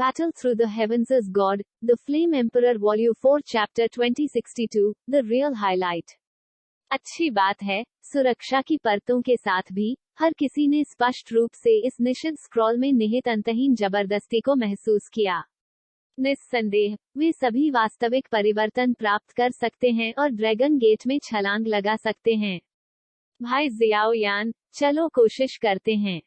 Battle Through the Heavens as God, The Flame Emperor Volume 4 Chapter 2062, The Real Highlight। अच्छी बात है, सुरक्षा की परतों के साथ भी, हर किसी ने स्पष्ट रूप से इस निषिद्ध स्क्रॉल में निहित अंतहीन जबरदस्ती को महसूस किया। निस्संदेह, वे सभी वास्तविक परिवर्तन प्राप्त कर सकते हैं और ड्रैगन गेट में छलांग लगा सकते हैं। भाई जियाओ यान, चलो कोशिश करते हैं।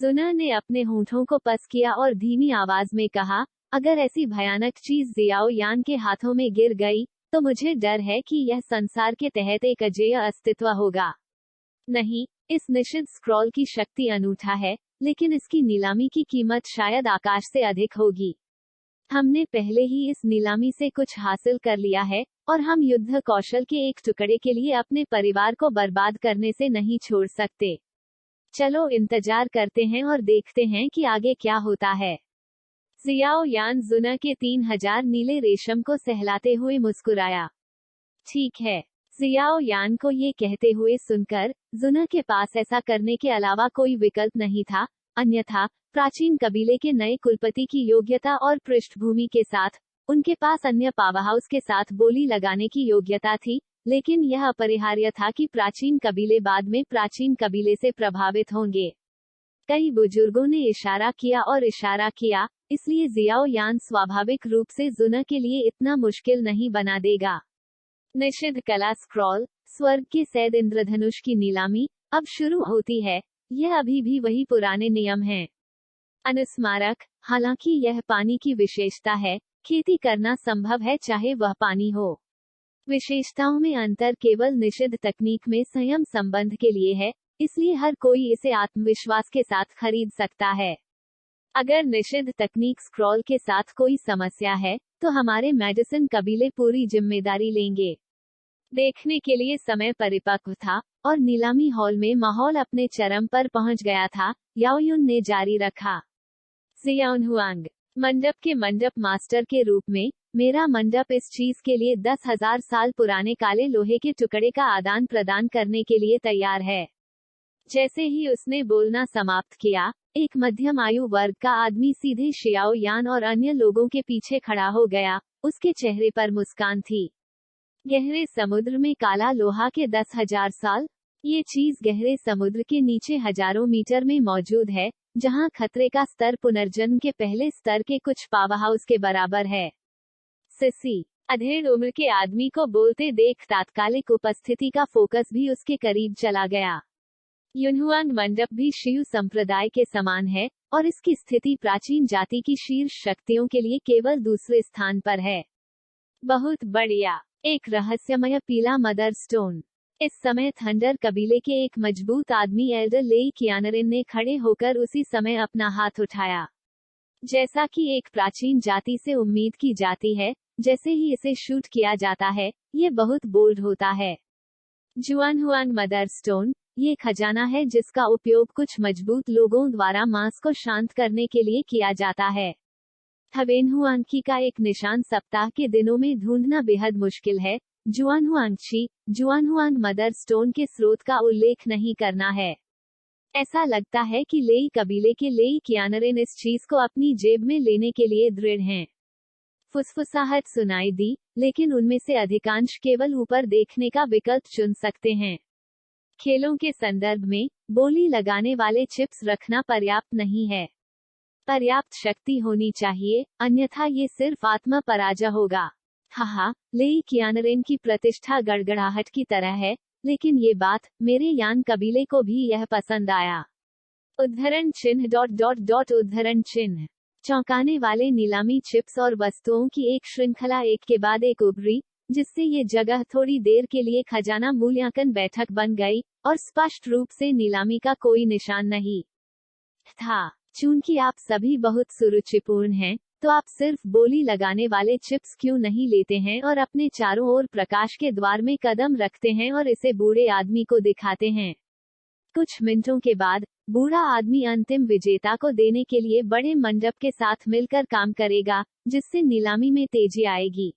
जुना ने अपने होंठों को पस किया और धीमी आवाज में कहा, अगर ऐसी भयानक चीज जियाओ यान के हाथों में गिर गई, तो मुझे डर है कि यह संसार के तहत एक अजेय अस्तित्व होगा। नहीं, इस निषिद्ध स्क्रॉल की शक्ति अनूठा है, लेकिन इसकी नीलामी की कीमत शायद आकाश से अधिक होगी। हमने पहले ही इस नीलामी से कुछ हासिल कर लिया है, और हम युद्ध कौशल के एक टुकड़े के लिए अपने परिवार को बर्बाद करने से नहीं छोड़ सकते। चलो इंतजार करते हैं और देखते हैं कि आगे क्या होता है। जियाओ यान जुना के 3000 नीले रेशम को सहलाते हुए मुस्कुराया। ठीक है। जियाओ यान को ये कहते हुए सुनकर, जुना के पास ऐसा करने के अलावा कोई विकल्प नहीं था, अन्यथा, प्राचीन कबीले के नए कुलपति की योग्यता और पृष्ठभूमि के साथ, उनके पास अन्य पावरहाउस के साथ बोली लगाने की योग्यता थी, लेकिन यह अपरिहार्य था कि प्राचीन कबीले बाद में प्राचीन कबीले से प्रभावित होंगे। कई बुजुर्गों ने इशारा किया, इसलिए जियाओ यान स्वाभाविक रूप से जुना के लिए इतना मुश्किल नहीं बना देगा। निषिद्ध कला स्क्रॉल, स्वर्ग के सैद इंद्रधनुष की नीलामी, अब शुरू होती है। यह अभी भी वही पुराने नियम हैं। अनुस्मारक, हालांकि यह पानी की विशेषता है, खेती करना संभव है चाहे वह पानी हो। विशेषताओं में अंतर केवल निषिद्ध तकनीक में संयम संबंध के लिए है, इसलिए हर कोई इसे आत्मविश्वास के साथ खरीद सकता है। अगर निषिद्ध तकनीक स्क्रॉल के साथ कोई समस्या है, तो हमारे मेडिसिन कबीले पूरी जिम्मेदारी लेंगे। देखने के लिए समय परिपक्व था, और नीलामी हॉल में माहौल अपने चरम पर पहुंच गया था। याओयुन ने जारी रखा। जियाओनहुआंग, मंडप के मंडप मास्टर के रूप में, मेरा मंडप इस चीज के लिए 10,000 साल पुराने काले लोहे के टुकड़े का आदान प्रदान करने के लिए तैयार है। जैसे ही उसने बोलना समाप्त किया, एक मध्यम आयु वर्ग का आदमी सीधे शियाओ यान और अन्य लोगों के पीछे खड़ा हो गया। उसके चेहरे पर मुस्कान थी। गहरे समुद्र में काला लोहा के 10,000 साल, ये चीज गहरे समुद्र के नीचे हजारों मीटर में मौजूद है, जहां खतरे का स्तर पुनर्जन्म के पहले स्तर के कुछ पावरहाउस के बराबर है। सिसी, अधेड़ उम्र के आदमी को बोलते देख तात्कालिक उपस्थिति का फोकस भी उसके करीब चला गया। युनहुआंग मंडप भी शियू संप्रदाय के समान है, और इसकी स्थिति प्राचीन जाति की शीर्ष शक्तियों के लिए केवल दूसरे स्थान पर है। बहुत बढ़िया। एक रहस्यमय पीला मदर स्टोन। इस समय थंडर कबीले के एक मजबूत आदमी एल्डर लेई कियानरिन ने खड़े होकर उसी समय अपना हाथ उठाया। जैसा कि एक प्राचीन जाति से उम्मीद की जाती है, जैसे ही इसे शूट किया जाता है, ये बहुत बोल्ड होता है। जुआनहुआंग मदर स्टोन, ये खजाना है जिसका उपयोग कुछ मजबूत लोगों द्वारा मांस को शांत करने के लिए किया जाता है। हवेनहुआंगकी का एक निशान सप्ताह के दिनों में ढूंढना बेहद मुश्किल है। जुआनहुआंगची, जुआनहुआंग मदर स्टोन के स्रोत का उल्लेख नहीं करना है। ऐसा लगता है कि लेई कबीले के लेई कियानरिन इस चीज को अपनी जेब में लेने के लिए दृढ़ हैं। फुसफुसाहट सुनाई दी, लेकिन उनमें से अधिकांश केवल ऊपर देखने का विकल्प चुन सकते हैं। खेलों के संदर्भ में, बोली लगाने वाले चिप्स रखना पर्याप्त नहीं है। पर्याप्त शक्ति होनी चाहिए, अन्यथा ये सिर्फ आत्म पराजय होगा। हाहा, लेई कियानरिन की प्रतिष्ठा गड़गड़ाहट की तरह है, लेकिन ये बात, मेरे यान कबीले को भी यह पसंद आया। उद्धरण चिन्ह उद्धरण चिन्ह। चौंकाने वाले नीलामी चिप्स और वस्तुओं की एक श्रृंखला एक के बाद एक उभरी, जिससे ये जगह थोड़ी देर के लिए खजाना मूल्यांकन बैठक बन गई, और स्पष्ट रूप से नीलामी का कोई निशान नहीं था। चूंकि आप सभी बहुत सुरुचिपूर्ण हैं, तो आप सिर्फ बोली लगाने वाले चिप्स क्यों नहीं लेते हैं और अपने चारों ओर प्रकाश के द्वार में कदम रखते हैं और इसे बूढ़े आदमी को दिखाते हैं। कुछ मिनटों के बाद, बूढ़ा आदमी अंतिम विजेता को देने के लिए बड़े मंडप के साथ मिलकर काम करेगा, जिससे नीलामी में तेजी आएगी।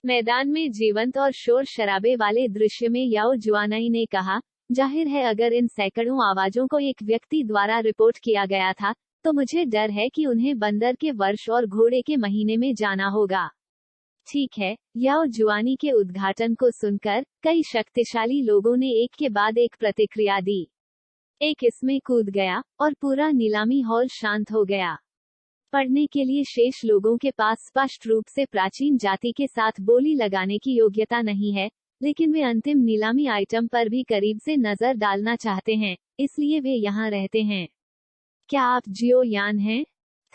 मैदान में जीवंत और शोर शराबे वाले दृश्य में याओ जुआनाई ने कहा, जाहिर है अगर इन सैकड़ों आवाजों को एक व्यक्ति द्वारा रिपोर्ट किया गया था, तो मुझे डर है कि उन्हें बंदर के वर्ष और घोड़े के महीने में जाना होगा। ठीक है। याओ जुआनी के उद्घाटन को सुनकर कई शक्तिशाली लोगों ने एक के बाद एक प्रतिक्रिया दी। एक इसमें कूद गया और पूरा नीलामी हॉल शांत हो गया। पढ़ने के लिए शेष लोगों के पास स्पष्ट रूप से प्राचीन जाति के साथ बोली लगाने की योग्यता नहीं है, लेकिन वे अंतिम नीलामी आइटम पर भी करीब से नजर डालना चाहते हैं, इसलिए वे यहाँ रहते हैं। क्या आप जियो यान हैं?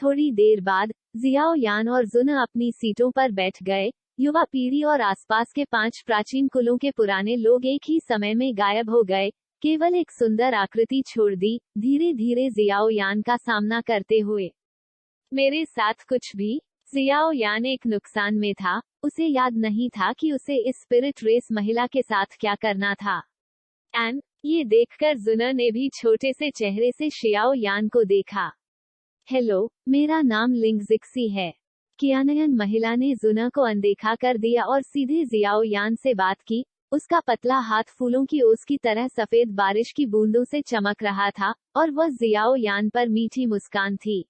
थोड़ी देर बाद जियाओ यान और जुन अपनी सीटों पर बैठ गए। युवा पीढ़ी और आसपास के 5 प्राचीन कुलों के पुराने लोग एक ही समय में गायब हो गए, केवल एक सुंदर आकृति छोड़ दी, धीरे धीरे जियाओ यान का सामना करते हुए। मेरे साथ कुछ भी? जियाओ यान एक नुकसान में था, उसे याद नहीं था कि उसे इस स्पिरिट रेस महिला के साथ क्या करना था। एन, ये देखकर जुन ने भी छोटे से चेहरे से शियाओ यान को देखा। हेलो, मेरा नाम लिंगजिक्सी है। कियानयन महिला ने जुन को अनदेखा कर दिया और सीधे जियाओ यान से बात की। उसका पतला हाथ फूलों की ओस की तरह सफेद बारिश की बूंदों से चमक रहा था, और वह जियाओ यान पर मीठी मुस्कान थी।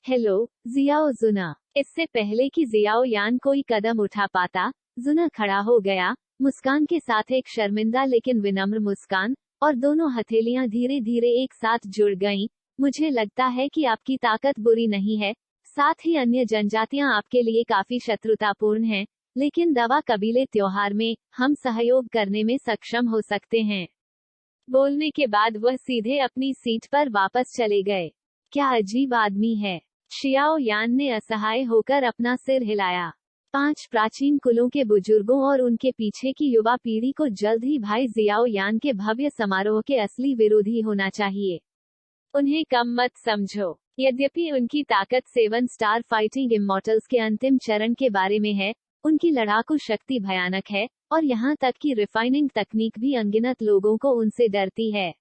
हेलो, जियाओ जुना। इससे पहले कि जियाओ यान कोई कदम उठा पाता, जुना खड़ा हो गया, मुस्कान के साथ एक शर्मिंदा लेकिन विनम्र मुस्कान, और दोनों हथेलियां धीरे धीरे एक साथ जुड़ गईं। मुझे लगता है कि आपकी ताकत बुरी नहीं है, साथ ही अन्य जनजातियां आपके लिए काफी शत्रुतापूर्ण हैं, लेकिन दवा कबीले त्योहार में हम सहयोग करने में सक्षम हो सकते हैं। बोलने के बाद वह सीधे अपनी सीट पर वापस चले गए। क्या अजीब आदमी है, शियाओ यान ने असहाय होकर अपना सिर हिलाया। 5 प्राचीन कुलों के बुजुर्गों और उनके पीछे की युवा पीढ़ी को जल्द ही भाई जियाओ यान के भव्य समारोह के असली विरोधी होना चाहिए। उन्हें कम मत समझो। यद्यपि उनकी ताकत 7 स्टार फाइटिंग इमॉर्टल्स के अंतिम चरण के बारे में है, उनकी लड़ाकू शक्ति भयानक है, और यहाँ तक कि रिफाइनिंग तकनीक भी अनगिनत लोगों को उनसे डरती है।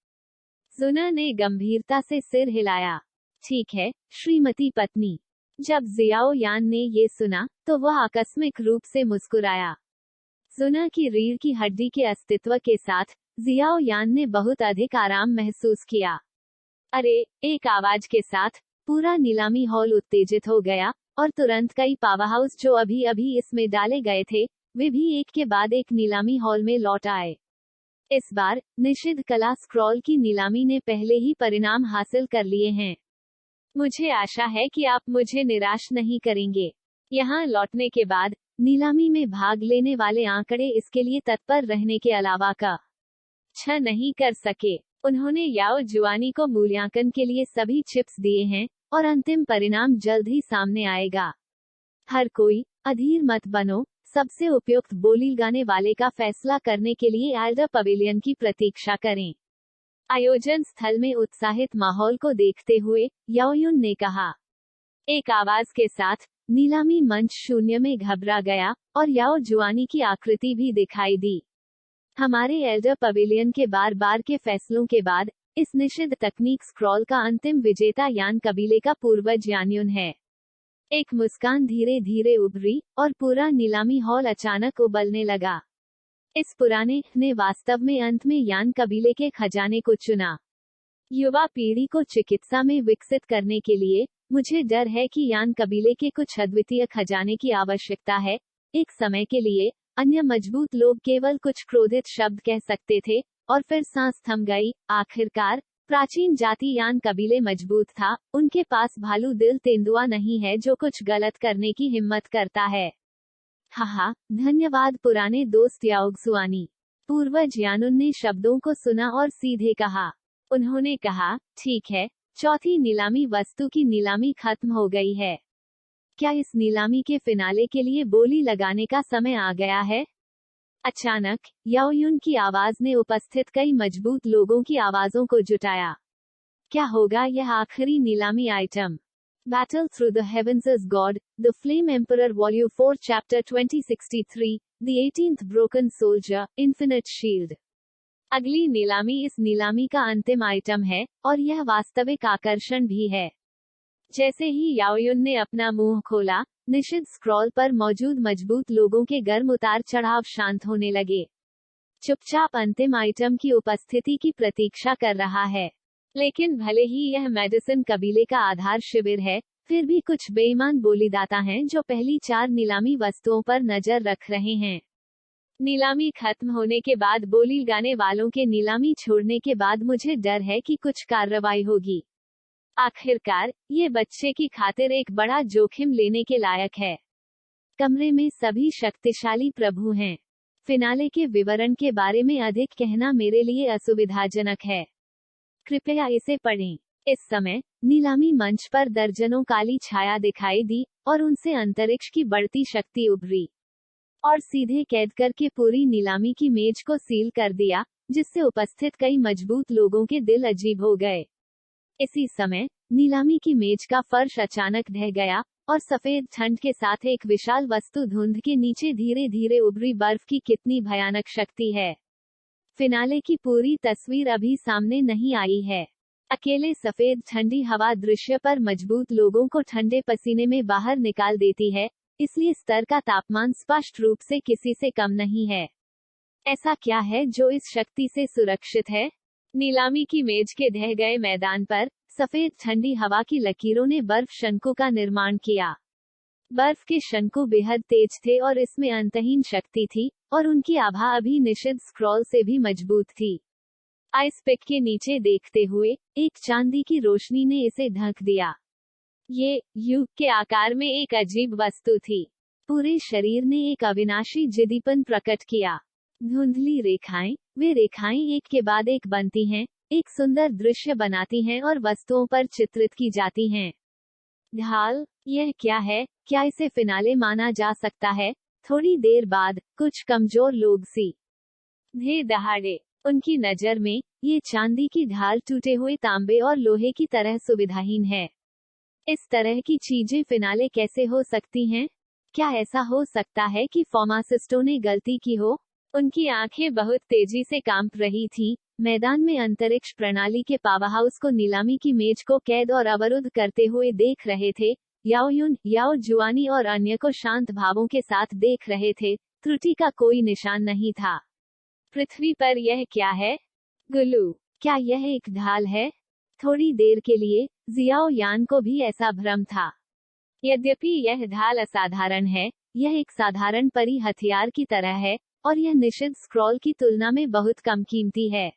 जुना ने गंभीरता से सिर हिलाया। ठीक है, श्रीमती पत्नी। जब जियाओ यान ने ये सुना, तो वह आकस्मिक रूप से मुस्कुराया। जुना की रीढ़ की हड्डी के अस्तित्व के साथ जियाओ यान ने बहुत अधिक आराम महसूस किया। अरे, एक आवाज के साथ पूरा नीलामी हॉल उत्तेजित हो गया, और तुरंत कई पावरहाउस जो अभी अभी इसमें डाले गए थे, वे भी एक के बाद एक नीलामी हॉल में लौट आए। इस बार निषिद्ध कला स्क्रॉल की नीलामी ने पहले ही परिणाम हासिल कर लिए हैं। मुझे आशा है कि आप मुझे निराश नहीं करेंगे। यहाँ लौटने के बाद नीलामी में भाग लेने वाले आंकड़े इसके लिए तत्पर रहने के अलावा का नहीं कर सके। उन्होंने याओ जुआनी को मूल्यांकन के लिए सभी चिप्स दिए हैं, और अंतिम परिणाम जल्द ही सामने आएगा। हर कोई अधीर मत बनो। सबसे उपयुक्त बोली गाने वाले का फैसला करने के लिए एल्डर पवेलियन की प्रतीक्षा करें। आयोजन स्थल में उत्साहित माहौल को देखते हुए याओयुन ने कहा। एक आवाज के साथ नीलामी मंच शून्य में घबरा गया, और याओ जुआनी की आकृति भी दिखाई दी। हमारे एल्डर पवेलियन के बार बार के फैसलों के बाद इस निषिद्ध तकनीक स्क्रॉल का अंतिम विजेता यान कबीले का पूर्वज यान्युन है। एक मुस्कान धीरे धीरे उभरी, और पूरा नीलामी हॉल अचानक उबलने लगा। इस पुराने ने वास्तव में अंत में यान कबीले के खजाने को चुना। युवा पीढ़ी को चिकित्सा में विकसित करने के लिए मुझे डर है कि यान कबीले के कुछ अद्वितीय खजाने की आवश्यकता है। एक समय के लिए अन्य मजबूत लोग केवल कुछ क्रोधित शब्द कह सकते थे, और फिर सांस थम गई। आखिरकार प्राचीन जाति यान कबीले मजबूत था, उनके पास भालू दिल तेंदुआ नहीं है जो कुछ गलत करने की हिम्मत करता है। हाहा, धन्यवाद पुराने दोस्त याओगसुआनी। पूर्वज यानुन ने शब्दों को सुना और सीधे कहा। उन्होंने कहा, ठीक है, चौथी नीलामी वस्तु की नीलामी खत्म हो गई है। क्या इस नीलामी के फिनाले के लिए बोली लगाने का समय आ गया है? अचानक याओयुन की आवाज ने उपस्थित कई मजबूत लोगों की आवाजों को जुटाया। क्या होगा यह आखिरी नीलामी item? Battle Through the Heavens is God, The Flame Emperor Volume 4 Chapter 2063, The 18th Broken Soldier, Infinite Shield। अगली नीलामी इस नीलामी का अंतिम आइटम है, और यह वास्तविक आकर्षण भी है। जैसे ही याओयुन ने अपना मुंह खोला, निषिद्ध स्क्रॉल पर मौजूद मजबूत लोगों के गर्म उतार चढ़ाव शांत होने लगे। चुपचाप अंतिम आइटम की उपस्थिति की प्रतीक्षा कर रहा है। लेकिन भले ही यह मेडिसिन कबीले का आधार शिविर है, फिर भी कुछ बेईमान बोलीदाता हैं जो पहली 4 नीलामी वस्तुओं पर नजर रख रहे हैं। नीलामी खत्म होने के बाद बोली गाने वालों के नीलामी छोड़ने के बाद मुझे डर है कि कुछ कार्रवाई होगी। आखिरकार, ये बच्चे की खातिर एक बड़ा जोखिम लेने के लायक है। कमरे में सभी शक्तिशाली प्रभु हैं। फिनाले के विवरण के बारे में अधिक कहना मेरे लिए असुविधाजनक है। कृपया इसे पढ़ें। इस समय नीलामी मंच पर दर्जनों काली छाया दिखाई दी और उनसे अंतरिक्ष की बढ़ती शक्ति उभरी और सीधे कैद करके पूरी नीलामी की मेज को सील कर दिया, जिससे उपस्थित कई मजबूत लोगों के दिल अजीब हो गए। इसी समय नीलामी की मेज का फर्श अचानक ढह गया और सफेद ठंड के साथ एक विशाल वस्तु धुंध के नीचे धीरे धीरे उभरी। बर्फ की कितनी भयानक शक्ति है। फिनाले की पूरी तस्वीर अभी सामने नहीं आई है। अकेले सफेद ठंडी हवा दृश्य पर मजबूत लोगों को ठंडे पसीने में बाहर निकाल देती है, इसलिए स्तर का तापमान स्पष्ट रूप से किसी से कम नहीं है। ऐसा क्या है जो इस शक्ति से सुरक्षित है? नीलामी की मेज के ढह गए मैदान पर सफेद ठंडी हवा की लकीरों ने बर्फ शंकु का निर्माण किया। बर्फ के शंकु बेहद तेज थे और इसमें अंतहीन शक्ति थी, और उनकी आभा अभी निषिद्ध स्क्रॉल से भी मजबूत थी। आइस पिक के नीचे देखते हुए एक चांदी की रोशनी ने इसे ढक दिया। ये युग के आकार में एक अजीब वस्तु थी। पूरे शरीर ने एक अविनाशी जिद्दीपन प्रकट किया। धुंधली रेखाएं, वे रेखाएं एक के बाद एक बनती हैं, एक सुंदर दृश्य बनाती हैं और वस्तुओं पर चित्रित की जाती हैं। ढाल, यह क्या है? क्या इसे फिनाले माना जा सकता है? थोड़ी देर बाद कुछ कमजोर लोग सीधे दहाड़े। उनकी नजर में ये चांदी की ढाल टूटे हुए तांबे और लोहे की तरह सुविधाहीन है। इस तरह की चीजें फिनाले कैसे हो सकती हैं? क्या ऐसा हो सकता है कि फार्मासिस्टों ने गलती की हो? उनकी आंखें बहुत तेजी से कांप रही थीं। मैदान में अंतरिक्ष प्रणाली के पावरहाउस को नीलामी की मेज को कैद और अवरुद्ध करते हुए देख रहे थे। याओ युन, याओ जुआनी और अन्य को शांत भावों के साथ देख रहे थे। त्रुटि का कोई निशान नहीं था। पृथ्वी पर यह क्या है? गुलू, क्या यह एक ढाल है? थोड़ी देर के लिए जियाओ यान को भी ऐसा भ्रम था। यद्यपि यह ढाल असाधारण है, यह एक साधारण परी हथियार की तरह है, और यह निषिद्ध स्क्रॉल की तुलना में बहुत कम कीमती है।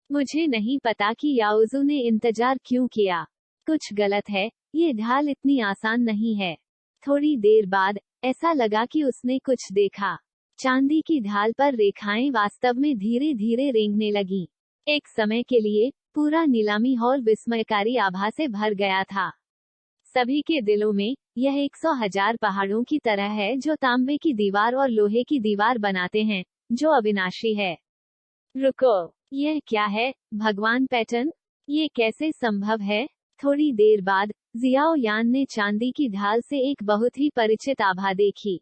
मुझे नहीं पता कि याओजू ने इंतजार क्यों किया। कुछ गलत है, ये ढाल इतनी आसान नहीं है। थोड़ी देर बाद ऐसा लगा कि उसने कुछ देखा। चांदी की ढाल पर रेखाएं वास्तव में धीरे धीरे रेंगने लगीं। एक समय के लिए पूरा नीलामी हॉल विस्मयकारी आभा से भर गया था। सभी के दिलों में यह 100,000 पहाड़ों की तरह है जो तांबे की दीवार और लोहे की दीवार बनाते हैं, जो अविनाशी है। रुको, यह क्या है? भगवान पैटर्न, ये कैसे संभव है? थोड़ी देर बाद जियाओ यान ने चांदी की ढाल से एक बहुत ही परिचित आभा देखी।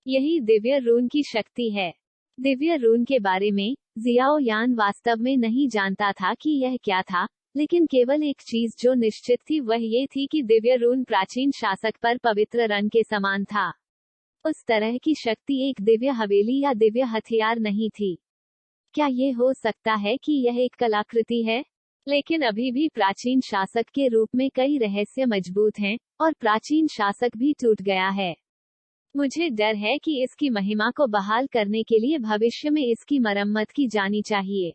यही दिव्य रून की शक्ति है। दिव्य रून के बारे में जियाओ यान वास्तव में नहीं जानता था कि यह क्या था, लेकिन केवल एक चीज जो निश्चित थी वह ये थी कि दिव्य रून प्राचीन शासक पर पवित्र रन के समान था। उस तरह की शक्ति एक दिव्य हवेली या दिव्य हथियार नहीं थी। क्या ये हो सकता है कि यह एक कलाकृति है? लेकिन अभी भी प्राचीन शासक के रूप में कई रहस्य मजबूत हैं, और प्राचीन शासक भी टूट गया है। मुझे डर है कि इसकी महिमा को बहाल करने के लिए भविष्य में इसकी मरम्मत की जानी चाहिए।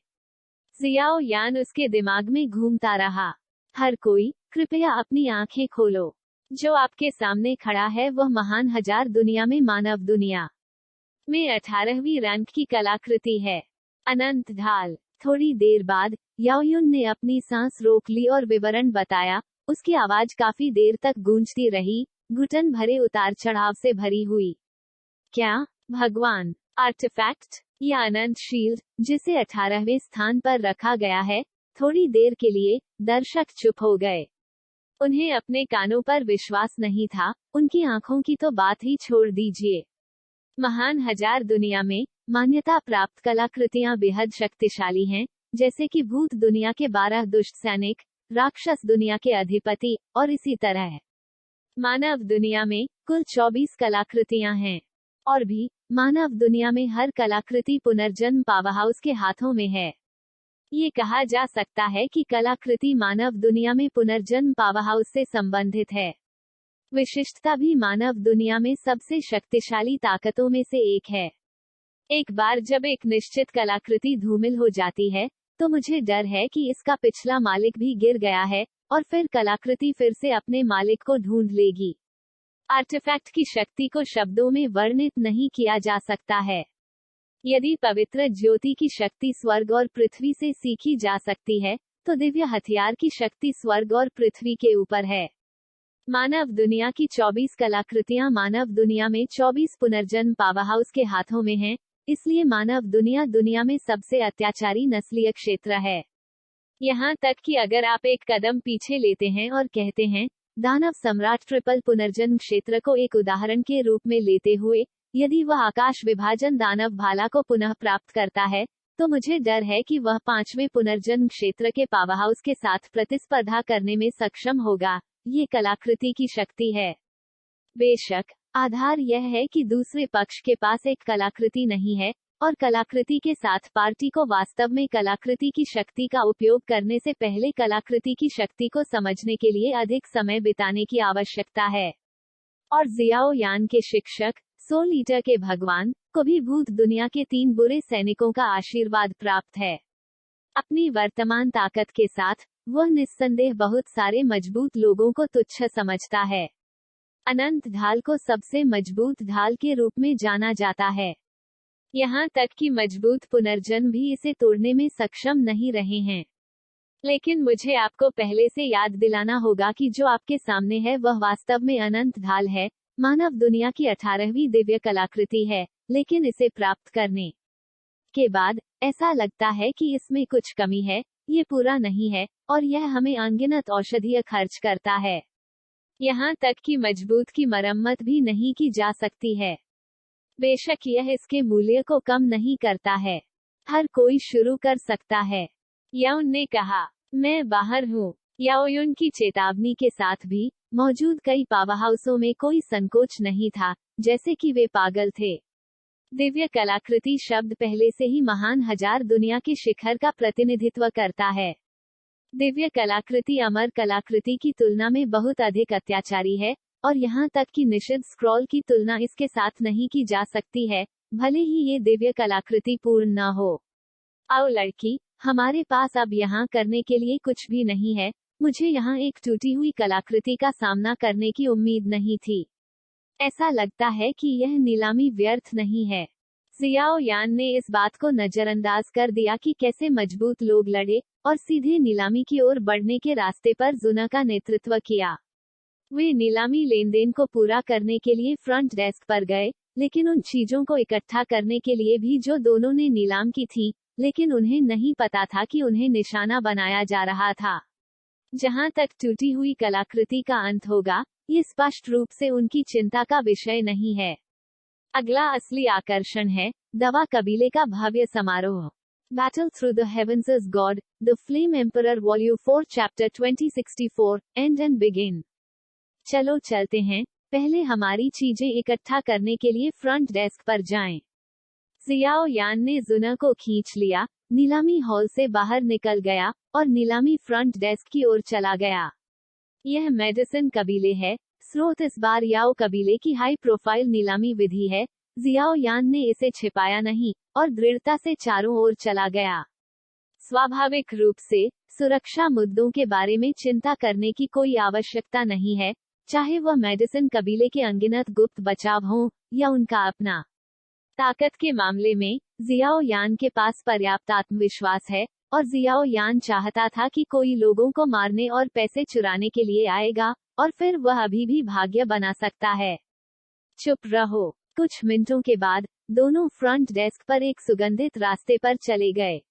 जियाओ यान उसके दिमाग में घूमता रहा। हर कोई, कृपया अपनी आंखें खोलो। जो आपके सामने खड़ा है वह महान हजार दुनिया में मानव दुनिया में 18वीं रैंक की कलाकृति है। अनंत ढाल। थोड़ी देर बाद याओयुन ने अपनी सांस रोक ली और विवरण बताया। उसकी आवाज काफी देर तक गूंजती रही, घुटन भरे उतार चढ़ाव से भरी हुई। क्या? भगवान, आर्टिफैक्ट या अनंत शील्ड, जिसे 18वें स्थान पर रखा गया है। थोड़ी देर के लिए दर्शक चुप हो गए। उन्हें अपने कानों पर विश्वास नहीं था, उनकी आंखों की तो बात ही छोड़ दीजिए। महान हजार दुनिया में मान्यता प्राप्त कलाकृतियां बेहद शक्तिशाली हैं, जैसे कि भूत दुनिया के 12 दुष्ट सैनिक, राक्षस दुनिया के अधिपति, और इसी तरह मानव दुनिया में कुल 24 कलाकृतियां हैं। और भी, मानव दुनिया में हर कलाकृति पुनर्जन्म पावरहाउस के हाथों में है। ये कहा जा सकता है कि कलाकृति मानव दुनिया में पुनर्जन्म पावरहाउस से संबंधित है। विशिष्टता भी मानव दुनिया में सबसे शक्तिशाली ताकतों में से एक है। एक बार जब एक निश्चित कलाकृति धूमिल हो जाती है, तो मुझे डर है कि इसका पिछला मालिक भी गिर गया है, और फिर कलाकृति फिर से अपने मालिक को ढूंढ लेगी। आर्टिफैक्ट की शक्ति को शब्दों में वर्णित नहीं किया जा सकता है। यदि पवित्र ज्योति की शक्ति स्वर्ग और पृथ्वी से सीखी जा सकती है, तो दिव्य हथियार की शक्ति स्वर्ग और पृथ्वी के ऊपर है। मानव दुनिया की 24 कलाकृतियां मानव दुनिया में 24 पुनर्जन्म पावरहाउस के हाथों में हैं, इसलिए मानव दुनिया दुनिया में सबसे अत्याचारी नस्लीय क्षेत्र है। यहाँ तक कि अगर आप एक कदम पीछे लेते हैं और कहते हैं, दानव सम्राट ट्रिपल पुनर्जन्म क्षेत्र को एक उदाहरण के रूप में लेते हुए, यदि वह आकाश विभाजन दानव भाला को पुनः प्राप्त करता है, तो मुझे डर है कि वह 5वें पुनर्जन्म क्षेत्र के पावरहाउस के साथ प्रतिस्पर्धा करने में सक्षम होगा। ये कलाकृति की शक्ति है। बेशक, आधार यह है कि दूसरे पक्ष के पास एक कलाकृति नहीं है, और कलाकृति के साथ पार्टी को वास्तव में कलाकृति की शक्ति का उपयोग करने से पहले कलाकृति की शक्ति को समझने के लिए अधिक समय बिताने की आवश्यकता है। और जियाओ यान के शिक्षक, सोल ईटर के भगवान, को भी भूत दुनिया के 3 बुरे सैनिकों का आशीर्वाद प्राप्त है। अपनी वर्तमान ताकत के साथ, वह निस्संदेह बहुत सारे मजबूत लोगों को तुच्छ समझता है। अनंत ढाल को सबसे मजबूत ढाल के रूप में जाना जाता है। यहाँ तक कि मजबूत पुनर्जन्म भी इसे तोड़ने में सक्षम नहीं रहे हैं। लेकिन मुझे आपको पहले से याद दिलाना होगा कि जो आपके सामने है वह वास्तव में अनंत ढाल है, मानव दुनिया की 18वीं दिव्य कलाकृति है, लेकिन इसे प्राप्त करने के बाद, ऐसा लगता है कि इसमें कुछ कमी है, ये पूरा नहीं है, और यह हमें अनगिनत औषधीय खर्च करता है। यहाँ तक कि मजबूत की मरम्मत भी नहीं की जा सकती है। बेशक यह इसके मूल्य को कम नहीं करता है। हर कोई शुरू कर सकता है। याओन ने कहा, मैं बाहर हूँ। याओयुन की चेतावनी के साथ भी, मौजूद कई पावरहाउसों में कोई संकोच नहीं था, जैसे कि वे पागल थे। दिव्य कलाकृति शब्द पहले से ही महान हजार दुनिया के शिखर का प्रतिनिधित्व करता है। दिव्य कलाकृति अमर कलाकृति की तुलना में बहुत अधिक अत्याचारी है, और यहाँ तक कि निषिद्ध स्क्रॉल की तुलना इसके साथ नहीं की जा सकती है, भले ही ये दिव्य कलाकृति पूर्ण न हो। आओ लड़की, हमारे पास अब यहाँ करने के लिए कुछ भी नहीं है। मुझे यहाँ एक टूटी हुई कलाकृति का सामना करने की उम्मीद नहीं थी। ऐसा लगता है कि यह नीलामी व्यर्थ नहीं है। जियाओ यान ने इस बात को नजरअंदाज कर दिया कि कैसे मजबूत लोग लड़े, और सीधे नीलामी की ओर बढ़ने के रास्ते पर जुना का नेतृत्व किया। वे नीलामी लेनदेन को पूरा करने के लिए फ्रंट डेस्क पर गए, लेकिन उन चीजों को इकट्ठा करने के लिए भी जो दोनों ने नीलाम की थी, लेकिन उन्हें नहीं पता था कि उन्हें निशाना बनाया जा रहा था। जहां तक टूटी हुई कलाकृति का अंत होगा, ये स्पष्ट रूप से उनकी चिंता का विषय नहीं है। अगला असली आकर्षण है दवा कबीले का भव्य समारोह। Battle through the heavens is God, the flame emperor volume 4 chapter 2064, and and begin. चलो चलते हैं, पहले हमारी चीजें इकट्ठा करने के लिए फ्रंट डेस्क पर जाएं। जियाओ यान ने जुना को खींच लिया, नीलामी हॉल से बाहर निकल गया, और नीलामी फ्रंट डेस्क की ओर चला गया। यह मेडिसिन कबीले है। स्रोत इस बार याओ कबीले की हाई प्रोफाइल नीलामी विधि है। जियाओ यान ने इसे छिपाया नहीं, और दृढ़ता से चारों ओर चला गया। स्वाभाविक रूप से, सुरक्षा मुद्दों के बारे में चिंता करने की कोई आवश्यकता नहीं है, चाहे वह मेडिसिन कबीले के अनगिनत गुप्त बचाव हो, या उनका अपना। ताकत के मामले में, जियाओ यान के पास पर्याप्त आत्मविश्वास है, और जियाओ यान चाहता था कि कोई लोगों को मारने और पैसे चुराने के लिए आएगा, और फिर वह अभी भी भाग्य बना सकता है। चुप रहो। कुछ मिनटों के बाद, दोनों फ्रंट डेस्क पर एक सुगंधित रास्ते पर चले गए।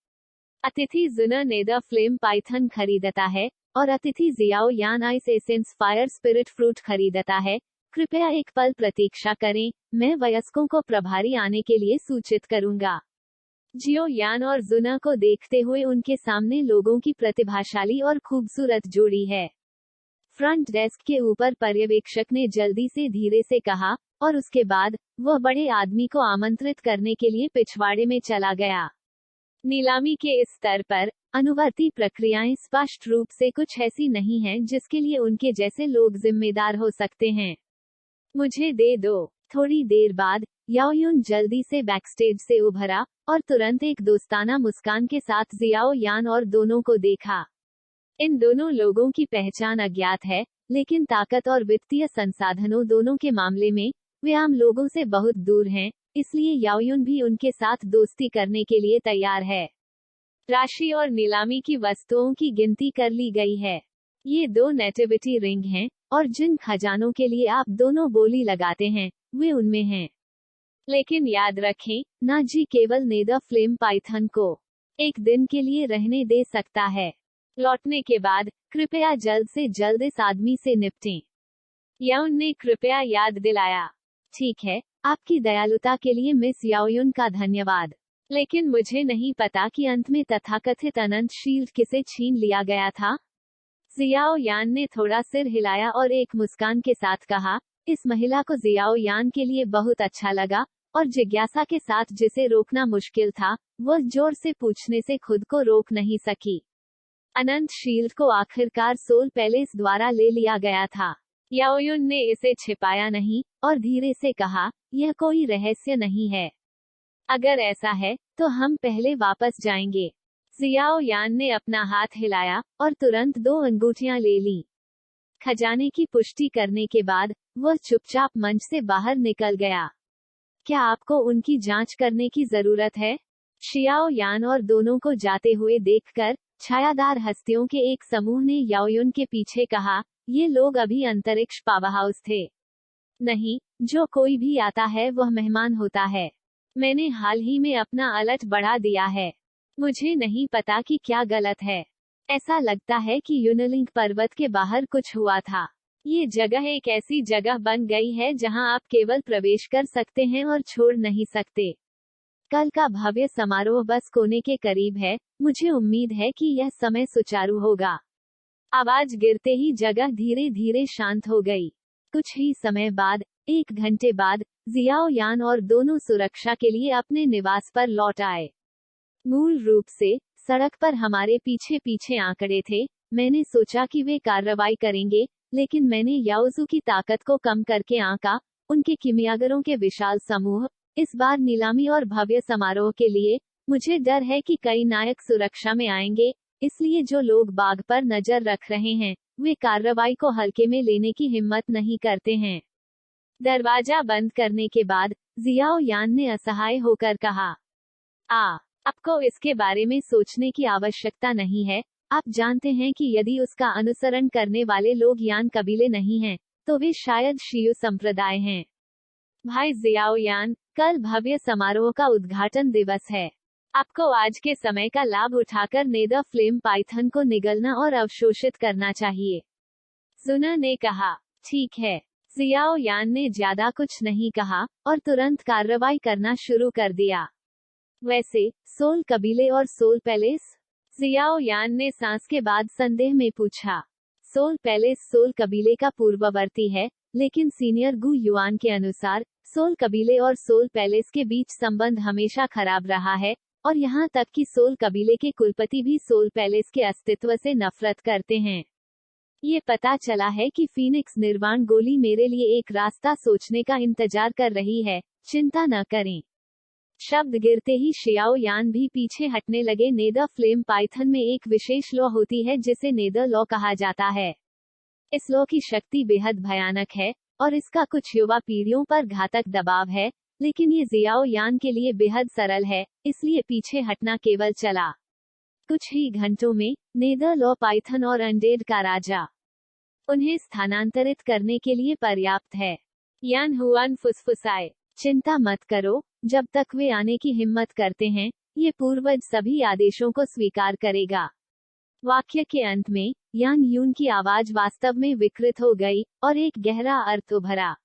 अतिथि जुना ने द फ्लेम पाइथन खरीदता है, और अतिथि जियाओ यान ice essence fire spirit fruit खरीदता है। कृपया एक पल प्रतीक्षा करें, मैं वयस्कों को प्रभारी आने के लिए सूचित करूंगा। जियो यान और जुना को देखते हुए उनके सामने लोगों की प्रतिभाशाली और खूबसूरत जोड़ी है। फ्रंट डेस्क के ऊपर पर्यवेक्षक ने जल्दी से धीरे से कहा, और उसके बाद, वह बड़े आदमी को आमंत्रित करने के लिए पिछवाड़े में चला गया। नीलामी के इस स्तर पर अनुवर्ती प्रक्रियाएं स्पष्ट रूप से कुछ ऐसी नहीं हैं जिसके लिए उनके जैसे लोग जिम्मेदार हो सकते हैं। मुझे दे दो। थोड़ी देर बाद याओयुन जल्दी से बैकस्टेज से उभरा और तुरंत एक दोस्ताना मुस्कान के साथ जियाओ यान और दोनों को देखा। इन दोनों लोगों की पहचान अज्ञात है, लेकिन ताकत और वित्तीय संसाधनों दोनों के मामले में वे आम लोगों से बहुत दूर हैं, इसलिए याओयुन भी उनके साथ दोस्ती करने के लिए तैयार है। राशि और नीलामी की वस्तुओं की गिनती कर ली गई है। ये 2 नेटिविटी रिंग हैं, और जिन खजानों के लिए आप दोनों बोली लगाते हैं, वे उनमें हैं। लेकिन याद रखें, नाजी केवल नेदर फ्लेम पाइथन को एक दिन के लिए रहने दे सकता है। लौटने के बाद कृपया जल्द से जल्द इस आदमी से निपटें। याओयुन ने कृपया याद दिलाया। ठीक है, आपकी दयालुता के लिए मिस याओयुन का धन्यवाद। लेकिन मुझे नहीं पता कि अंत में तथाकथित अनंत शील्ड किसे छीन लिया गया था। जियाओ यान ने थोड़ा सिर हिलाया और एक मुस्कान के साथ कहा, इस महिला को जियाओ यान के लिए बहुत अच्छा लगा, और जिज्ञासा के साथ जिसे रोकना मुश्किल था, वह जोर से पूछने से खुद को रोक नहीं सकी। अनंत शील्ड को आखिरकार सोल पैलेस द्वारा ले लिया गया था। याओयुन ने इसे छिपाया नहीं, और धीरे से कहा, यह कोई रहस्य नहीं है। अगर ऐसा है, तो हम पहले वापस जाएंगे। जियाओ यान ने अपना हाथ हिलाया, और तुरंत 2 अंगूठियां ले लीं। खजाने की पुष्टि करने के बाद, वह चुपचाप मंच से बाहर निकल गया। क्या आपको उनकी जांच करने की जरूरत है? शियाओ यान और दोनों को जाते हुए देखकर, छायादार हस्तियों के एक समूह ने याओयुन के पीछे कहा, ये लोग अभी अंतरिक्ष पावरहाउस थे। नहीं, जो कोई भी आता है वह मेहमान होता है। मैंने हाल ही में अपना अलर्ट बढ़ा दिया है। मुझे नहीं पता कि क्या गलत है। ऐसा लगता है कि यूनलिंग पर्वत के बाहर कुछ हुआ था। ये जगह एक ऐसी जगह बन गई है जहां आप केवल प्रवेश कर सकते हैं और छोड़ नहीं सकते। कल का भव्य समारोह बस कोने के करीब है। मुझे उम्मीद है कि यह समय सुचारू होगा। आवाज गिरते ही जगह धीरे धीरे शांत हो गई। कुछ ही समय बाद, 1 घंटे बाद, जियाओ यान और दोनों सुरक्षा के लिए अपने निवास पर लौट आए। मूल रूप से सड़क पर हमारे पीछे पीछे आंकड़े थे। मैंने सोचा कि वे कार्रवाई करेंगे, लेकिन मैंने याओजू की ताकत को कम करके आंका। उनके किमियागरों के विशाल समूह, इस बार नीलामी और भव्य समारोह के लिए। मुझे डर है कि कई नायक सुरक्षा में आएंगे, इसलिए जो लोग बाग पर नजर रख रहे हैं, वे कार्रवाई को हल्के में लेने की हिम्मत नहीं करते हैं। दरवाजा बंद करने के बाद जियाओ यान ने असहाय होकर कहा, आपको इसके बारे में सोचने की आवश्यकता नहीं है। आप जानते हैं कि यदि उसका अनुसरण करने वाले लोग यान कबीले नहीं हैं, तो वे शायद शियू संप्रदाय हैं। भाई जियाओ यान, कल भव्य समारोह का उद्घाटन दिवस है। आपको आज के समय का लाभ उठाकर नेदर फ्लेम पाइथन को निगलना और अवशोषित करना चाहिए। जुना ने कहा, ठीक है। जियाओ यान ने ज्यादा कुछ नहीं कहा, और तुरंत कार्रवाई करना शुरू कर दिया। वैसे, सोल कबीले और सोल पैलेस? जियाओ यान ने सांस के बाद संदेह में पूछा। सोल पैलेस सोल कबीले का पूर्ववर्ती है, लेकिन सीनियर गु युआन के अनुसार, सोल कबीले और सोल पैलेस के बीच संबंध हमेशा खराब रहा है, और यहाँ तक कि सोल कबीले के कुलपति भी सोल पैलेस के अस्तित्व से नफरत करते हैं। ये पता चला है कि फीनिक्स निर्वाण गोली मेरे लिए एक रास्ता सोचने का इंतजार कर रही है, चिंता न करें। शब्द गिरते ही शियाओ यान भी पीछे हटने लगे। नेदर फ्लेम पाइथन में एक विशेष लॉ होती है जिसे नेदर लॉ कहा जाता है। इस लॉ की शक्ति बेहद भयानक है, और इसका कुछ युवा पीढ़ियों पर घातक दबाव है, लेकिन ये जियाओ यान के लिए बेहद सरल है, इसलिए पीछे हटना केवल चला। कुछ ही घंटों में, नेदर लॉ पाइथन और अनडेड का राजा। उन्हें स्थानांतरित करने के लिए पर्याप्त है। यान हुआन फुसफुसाए, चिंता मत करो, जब तक वे आने की हिम्मत करते हैं, ये पूर्वज सभी आदेशों को स्वीकार करेगा। वाक्य के अंत में, यान यून की आवाज वास्तव में विकृत हो गई, और एक गहरा अर्थ उभरा।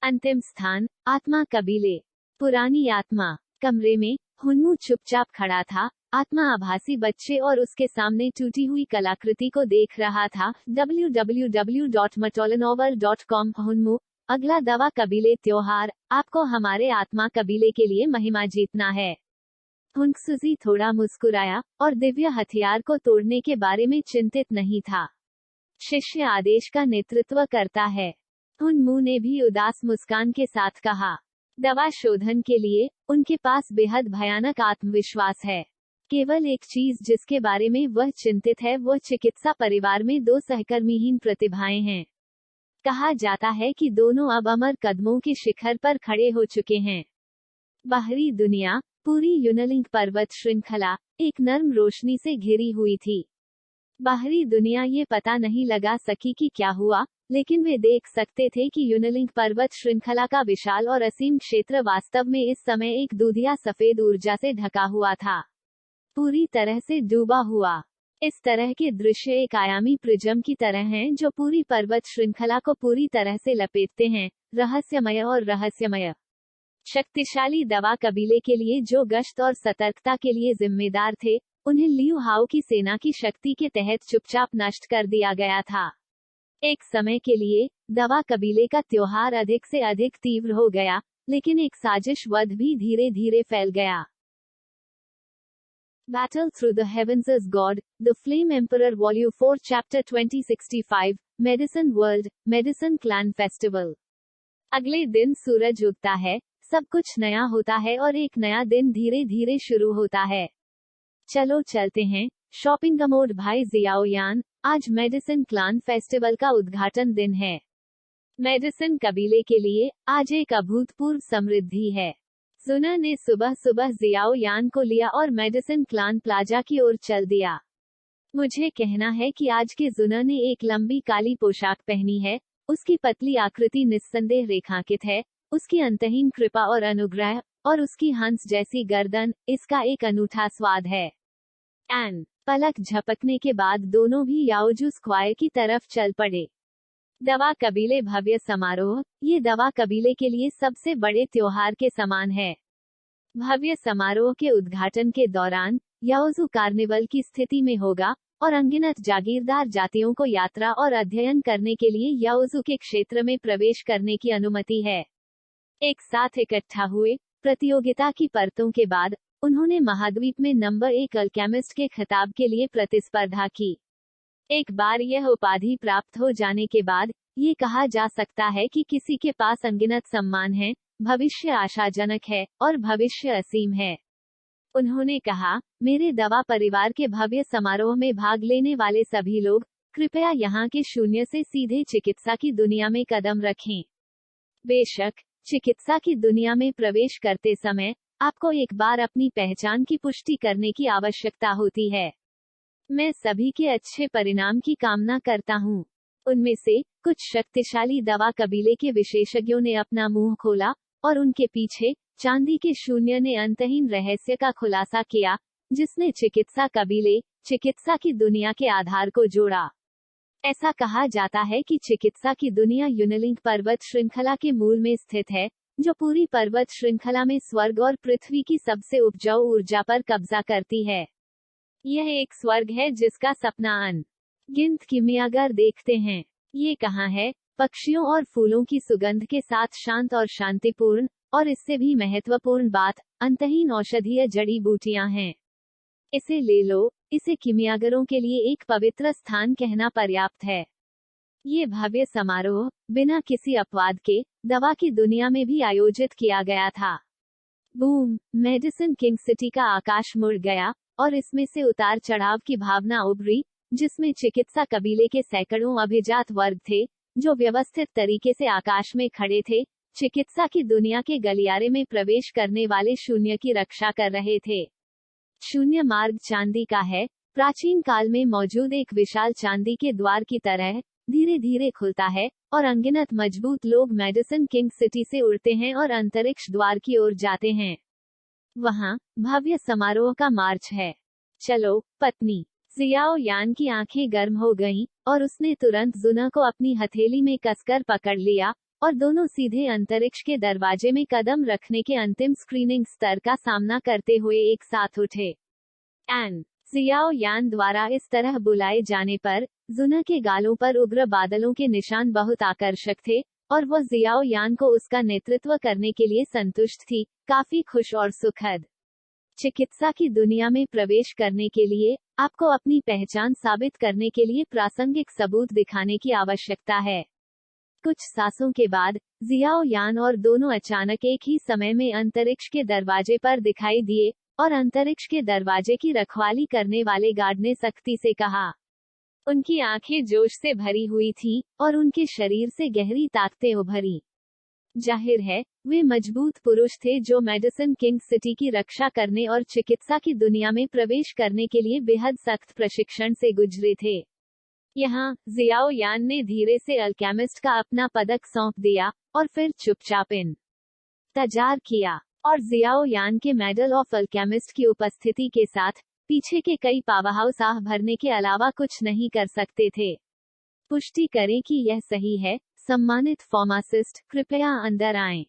अंतिम स्थान, आत्मा कबीले। पुरानी आत्मा। कमरे में, हुनमू चुपचाप खड़ा था। आत्मा आभासी बच्चे और उसके सामने टूटी हुई कलाकृति को देख रहा था। www.matolanovel.com। हुनमू, अगला दवा कबीले त्योहार। आपको हमारे आत्मा कबीले के लिए महिमा जीतना है। हुंगसुजी थोड़ा मुस्कुराया और दिव्य हथियार को तोड़ने के बारे में चिंतित नहीं था। शिष्य आदेश का नेतृत्व करता है। हुनमू ने भी उदास मुस्कान के साथ कहा। दवा शोधन के लिए उनके पास बेहद भयानक आत्मविश्वास है। केवल एक चीज जिसके बारे में वह चिंतित है वह चिकित्सा परिवार में 2 सहकर्मीहीन प्रतिभाएं हैं। कहा जाता है कि दोनों अब अमर कदमों के शिखर पर खड़े हो चुके हैं। बाहरी दुनिया, पूरी यूनलिंग पर्वत श्रृंखला, एक नर्म रोशनी से घिरी हुई थी। बाहरी दुनिया ये पता नहीं लगा सकी कि क्या हुआ, लेकिन वे देख सकते थे कि यूनलिंग पर्वत श्रृंखला का विशाल और असीम क्षेत्र वास्तव में इस समय एक दूधिया सफेद ऊर्जा से ढका हुआ था, पूरी तरह से डूबा हुआ। इस तरह के दृश्य एक आयामी प्रिज्म की तरह हैं जो पूरी पर्वत श्रृंखला को पूरी तरह से लपेटते हैं, रहस्यमय और रहस्यमय। शक्तिशाली दवा कबीले के लिए जो गश्त और सतर्कता के लिए जिम्मेदार थे, उन्हें लियू हाउ की सेना की शक्ति के तहत चुपचाप नष्ट कर दिया गया था। एक समय के लिए दवा कबीले का त्योहार अधिक से अधिक तीव्र हो गया, लेकिन एक साजिशवध भी धीरे धीरे फैल गया। Battle Through the Heavens as God, The Flame Emperor Volume 4 Chapter 2065, Medicine World, Medicine Clan Festival। अगले दिन सूरज उगता है, सब कुछ नया होता है और एक नया दिन धीरे धीरे शुरू होता है। चलो चलते हैं, शॉपिंग मोड भाई जियाओयान। आज मेडिसिन क्लान फेस्टिवल का उद्घाटन दिन है। मेडिसिन कबीले के लिए आज एक अभूतपूर्व समृद्धि है। जुना ने सुबह सुबह जियाओयान को लिया और मेडिसिन क्लान प्लाजा की ओर चल दिया। मुझे कहना है कि आज के जुना ने एक लंबी काली पोशाक पहनी है, उसकी पतली आकृति निस्संदेह रेखांकित है, उसकी अंतहीन कृपा और अनुग्रह, और उसकी हंस जैसी गर्दन, इसका एक अनूठा स्वाद है। एन पलक झपकने के बाद दोनों भी याओजू स्क्वायर की तरफ चल पड़े। दवा कबीले भव्य समारोह, ये दवा कबीले के लिए सबसे बड़े त्योहार के समान है। भव्य समारोह के उद्घाटन के दौरान याओजू कार्निवल की स्थिति में होगा और अनगिनत जागीरदार जातियों को यात्रा और अध्ययन करने के लिए याओजू के क्षेत्र में प्रवेश करने की अनुमति है। एक साथ इकट्ठा हुए प्रतियोगिता की परतों के बाद उन्होंने महाद्वीप में नंबर 1 अल्केमिस्ट के खिताब के लिए प्रतिस्पर्धा की। एक बार यह उपाधि प्राप्त हो जाने के बाद ये कहा जा सकता है कि किसी के पास अनगिनत सम्मान है, भविष्य आशाजनक है और भविष्य असीम है। उन्होंने कहा, मेरे दवा परिवार के भव्य समारोह में भाग लेने वाले सभी लोग कृपया यहाँ के शून्य से सीधे चिकित्सा की दुनिया में कदम रखें। बेशक चिकित्सा की दुनिया में प्रवेश करते समय आपको एक बार अपनी पहचान की पुष्टि करने की आवश्यकता होती है। मैं सभी के अच्छे परिणाम की कामना करता हूँ। उनमें से कुछ शक्तिशाली दवा कबीले के विशेषज्ञों ने अपना मुंह खोला और उनके पीछे चांदी के शून्य ने अंतहीन रहस्य का खुलासा किया, जिसने चिकित्सा कबीले, चिकित्सा की दुनिया के आधार को जोड़ा। ऐसा कहा जाता है कि चिकित्सा की दुनिया यूनलिंग पर्वत श्रृंखला के मूल में स्थित है, जो पूरी पर्वत श्रृंखला में स्वर्ग और पृथ्वी की सबसे उपजाऊ ऊर्जा पर कब्जा करती है। यह एक स्वर्ग है जिसका सपना अनगिनत किमियागर देखते हैं। ये कहाँ है? पक्षियों और फूलों की सुगंध के साथ शांत और शांतिपूर्ण, और इससे भी महत्वपूर्ण बात, अंतहीन औषधीय जड़ी बूटियां हैं। इसे ले लो, इसे किमियागरों के लिए एक पवित्र स्थान कहना पर्याप्त है। ये भव्य समारोह बिना किसी अपवाद के दवा की दुनिया में भी आयोजित किया गया था। बूम, मेडिसिन किंग सिटी का आकाश मुड़ गया और इसमें से उतार चढ़ाव की भावना उभरी, जिसमें चिकित्सा कबीले के सैकड़ों अभिजात वर्ग थे, जो व्यवस्थित तरीके से आकाश में खड़े थे, चिकित्सा की दुनिया के गलियारे में प्रवेश करने वाले शून्य की रक्षा कर रहे थे। शून्य मार्ग चांदी का है, प्राचीन काल में मौजूद एक विशाल चांदी के द्वार की तरह धीरे धीरे खुलता है, और अनगिनत मजबूत लोग मेडिसिन किंग सिटी से उड़ते हैं और अंतरिक्ष द्वार की ओर जाते हैं। वहाँ भव्य समारोह का मार्च है। चलो पत्नी। जियाओ यान की आंखें गर्म हो गईं, और उसने तुरंत जुना को अपनी हथेली में कसकर पकड़ लिया, और दोनों सीधे अंतरिक्ष के दरवाजे में कदम रखने के अंतिम स्क्रीनिंग स्तर का सामना करते हुए एक साथ उठे। एन जियाओ यान द्वारा इस तरह बुलाए जाने पर जुना के गालों पर उग्र बादलों के निशान बहुत आकर्षक थे, और वह जियाओ यान को उसका नेतृत्व करने के लिए संतुष्ट थी, काफी खुश और सुखद। चिकित्सा की दुनिया में प्रवेश करने के लिए आपको अपनी पहचान साबित करने के लिए प्रासंगिक सबूत दिखाने की आवश्यकता है। कुछ सांसों के बाद जियाओ यान और दोनों अचानक एक ही समय में अंतरिक्ष के दरवाजे पर दिखाई दिए और अंतरिक्ष के दरवाजे की रखवाली करने वाले गार्ड ने सख्ती से कहा। उनकी आंखें जोश से भरी हुई थीं और उनके शरीर से गहरी ताकतें उभरी। जाहिर है वे मजबूत पुरुष थे जो मेडिसिन किंग सिटी की रक्षा करने और चिकित्सा की दुनिया में प्रवेश करने के लिए बेहद सख्त प्रशिक्षण से गुजरे थे। यहाँ जियाओ यान ने धीरे से अल्केमिस्ट का अपना पदक सौंप दिया और फिर चुपचाप इंतजार किया और जियाओ यान के मेडल ऑफ अल्केमिस्ट की उपस्थिति के साथ पीछे के कई पावरहाउस आह भरने के अलावा कुछ नहीं कर सकते थे। पुष्टि करें कि यह सही है, सम्मानित फार्मासिस्ट, कृपया अंदर आएं।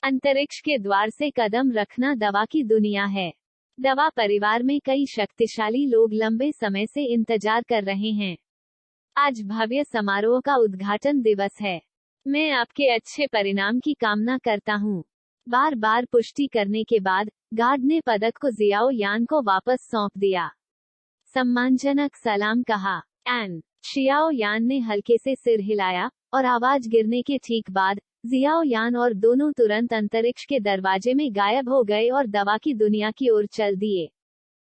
अंतरिक्ष के द्वार से कदम रखना दवा की दुनिया है। दवा परिवार में कई शक्तिशाली लोग लंबे समय से इंतजार कर रहे हैं। आज भव्य समारोह का उद्घाटन दिवस है। मैं आपके अच्छे परिणाम की कामना करता हूँ। बार बार पुष्टि करने के बाद गार्ड ने पदक को जियाओ यान को वापस सौंप दिया। सम्मानजनक सलाम कहा। एन शियाओ यान ने हल्के से सिर हिलाया और आवाज गिरने के ठीक बाद जियाओ यान और दोनों तुरंत अंतरिक्ष के दरवाजे में गायब हो गए और दवा की दुनिया की ओर चल दिए।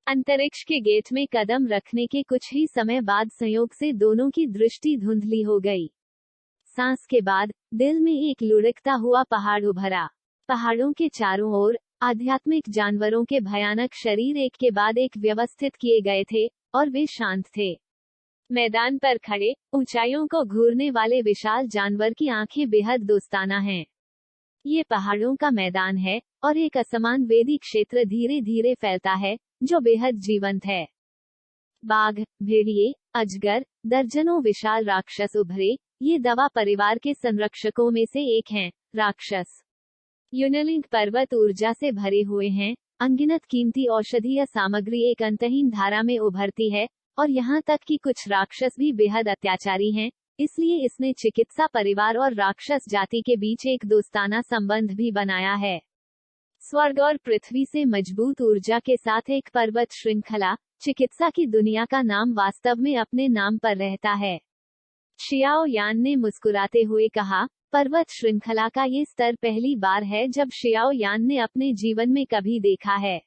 अंतरिक्ष के गेट में कदम रखने के कुछ ही समय बाद संयोग से दोनों की दृष्टि धुंधली हो गई। सांस के बाद दिल में एक लुढ़कता हुआ पहाड़ उभरा। पहाड़ों के चारों ओर आध्यात्मिक जानवरों के भयानक शरीर एक के बाद एक व्यवस्थित किए गए थे और वे शांत थे। मैदान पर खड़े ऊंचाइयों को घूरने वाले विशाल जानवर की आंखें बेहद दोस्ताना हैं। ये पहाड़ों का मैदान है और एक असमान वेदी क्षेत्र धीरे धीरे फैलता है जो बेहद जीवंत है। बाघ, भेड़िए, अजगर, दर्जनों विशाल राक्षस उभरे। ये दवा परिवार के संरक्षकों में से एक हैं। राक्षस यूनिलिंग पर्वत ऊर्जा से भरे हुए हैं। अनगिनत कीमती औषधीय सामग्री एक अंतहीन धारा में उभरती है और यहाँ तक कि कुछ राक्षस भी बेहद अत्याचारी हैं। इसलिए इसने चिकित्सा परिवार और राक्षस जाति के बीच एक दोस्ताना संबंध भी बनाया है। स्वर्ग और पृथ्वी से मजबूत ऊर्जा के साथ एक पर्वत श्रृंखला चिकित्सा की दुनिया का नाम वास्तव में अपने नाम पर रहता है। शियाओ यान ने मुस्कुराते हुए कहा, पर्वत श्रृंखला का ये स्तर पहली बार है जब शियाओ यान ने अपने जीवन में कभी देखा है।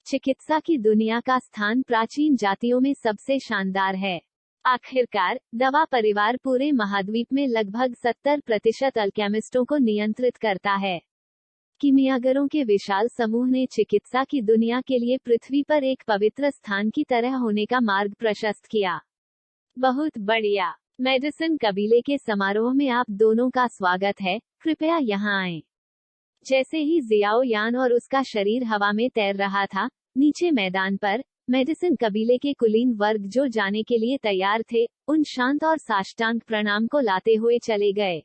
चिकित्सा की दुनिया का स्थान प्राचीन जातियों में सबसे शानदार है। आखिरकार दवा परिवार पूरे महाद्वीप में लगभग 70% अल्केमिस्टों को नियंत्रित करता है। कीमियागरों के विशाल समूह ने चिकित्सा की दुनिया के लिए पृथ्वी पर एक पवित्र स्थान की तरह होने का मार्ग प्रशस्त किया। बहुत बढ़िया। मेडिसिन कबीले के समारोह में आप दोनों का स्वागत है। कृपया यहाँ आएं। जैसे ही जियाओ यान और उसका शरीर हवा में तैर रहा था, नीचे मैदान पर मेडिसिन कबीले के कुलीन वर्ग जो जाने के लिए तैयार थे, उन शांत और साष्टांग प्रणाम को लाते हुए चले गए।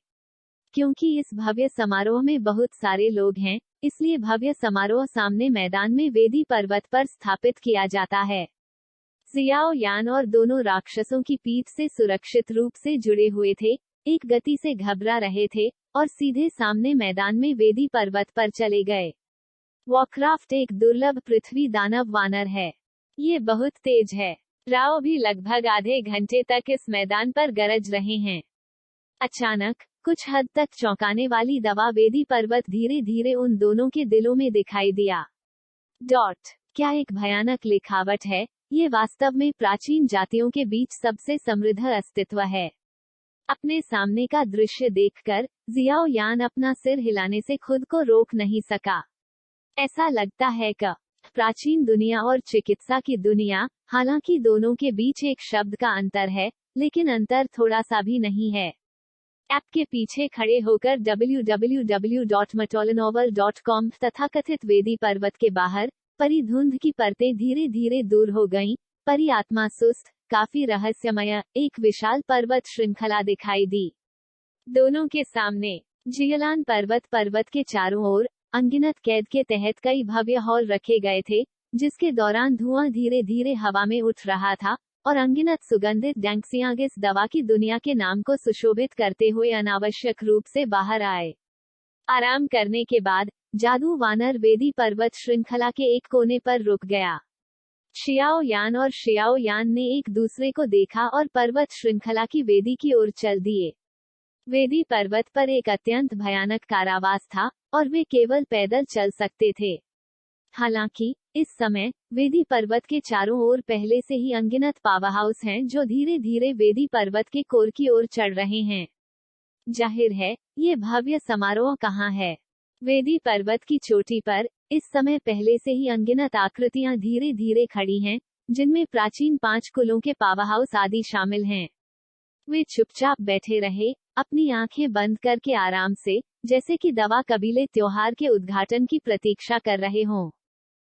क्योंकि इस भव्य समारोह में बहुत सारे लोग हैं, इसलिए भव्य समारोह सामने मैदान में वेदी पर्वत पर स्थापित किया जाता है। जियाओ यान और दोनों राक्षसों की पीठ से सुरक्षित रूप से जुड़े हुए थे, एक गति से घबरा रहे थे और सीधे सामने मैदान में वेदी पर्वत पर चले गए। वॉरक्राफ्ट एक दुर्लभ पृथ्वी दानव वानर है। ये बहुत तेज है। राव भी लगभग आधे घंटे तक इस मैदान पर गरज रहे हैं। अचानक कुछ हद तक चौंकाने वाली दवा वेदी पर्वत धीरे धीरे उन दोनों के दिलों में दिखाई दिया। क्या एक भयानक लिखावट है। ये वास्तव में प्राचीन जातियों के बीच सबसे समृद्ध अस्तित्व है। अपने सामने का दृश्य देखकर जियाओ यान अपना सिर हिलाने से खुद को रोक नहीं सका। ऐसा लगता है कि प्राचीन दुनिया और चिकित्सा की दुनिया, हालांकि दोनों के बीच एक शब्द का अंतर है, लेकिन अंतर थोड़ा सा भी नहीं है। ऐप के पीछे खड़े होकर www.matolanovel.com तथाकथित वेदी पर्वत के बाहर परी धुंध की परतें धीरे धीरे दूर हो गईं। परी आत्मा सुस्त, काफी रहस्यमय, एक विशाल पर्वत श्रृंखला दिखाई दी। दोनों के सामने जियलान पर्वत के चारों ओर अनगिनत कैद के तहत कई भव्य हॉल रखे गए थे, जिसके दौरान धुआं धीरे धीरे हवा में उठ रहा था और अनगिनत सुगंधित डैंक्सियांग इस दवा की दुनिया के नाम को सुशोभित करते हुए अनावश्यक रूप से बाहर आए। आराम करने के बाद जादू वानर वेदी पर्वत श्रृंखला के एक कोने पर रुक गया। शियाओ यान और शियाओ यान ने एक दूसरे को देखा और पर्वत श्रृंखला की वेदी की ओर चल दिए। वेदी पर्वत पर एक अत्यंत भयानक कारावास था और वे केवल पैदल चल सकते थे। हालांकि इस समय वेदी पर्वत के चारों ओर पहले से ही अनगिनत पावर हाउस हैं जो धीरे धीरे वेदी पर्वत के कोर की ओर चढ़ रहे हैं। जाहिर है, ये भव्य समारोह कहाँ है? वेदी पर्वत की चोटी पर इस समय पहले से ही अनगिनत आकृतियां धीरे धीरे खड़ी हैं, जिनमें प्राचीन 5 कुलों के पावर हाउस आदि शामिल हैं। वे चुपचाप बैठे रहे, अपनी आंखें बंद करके आराम से, जैसे कि दवा कबीले त्योहार के उद्घाटन की प्रतीक्षा कर रहे हों।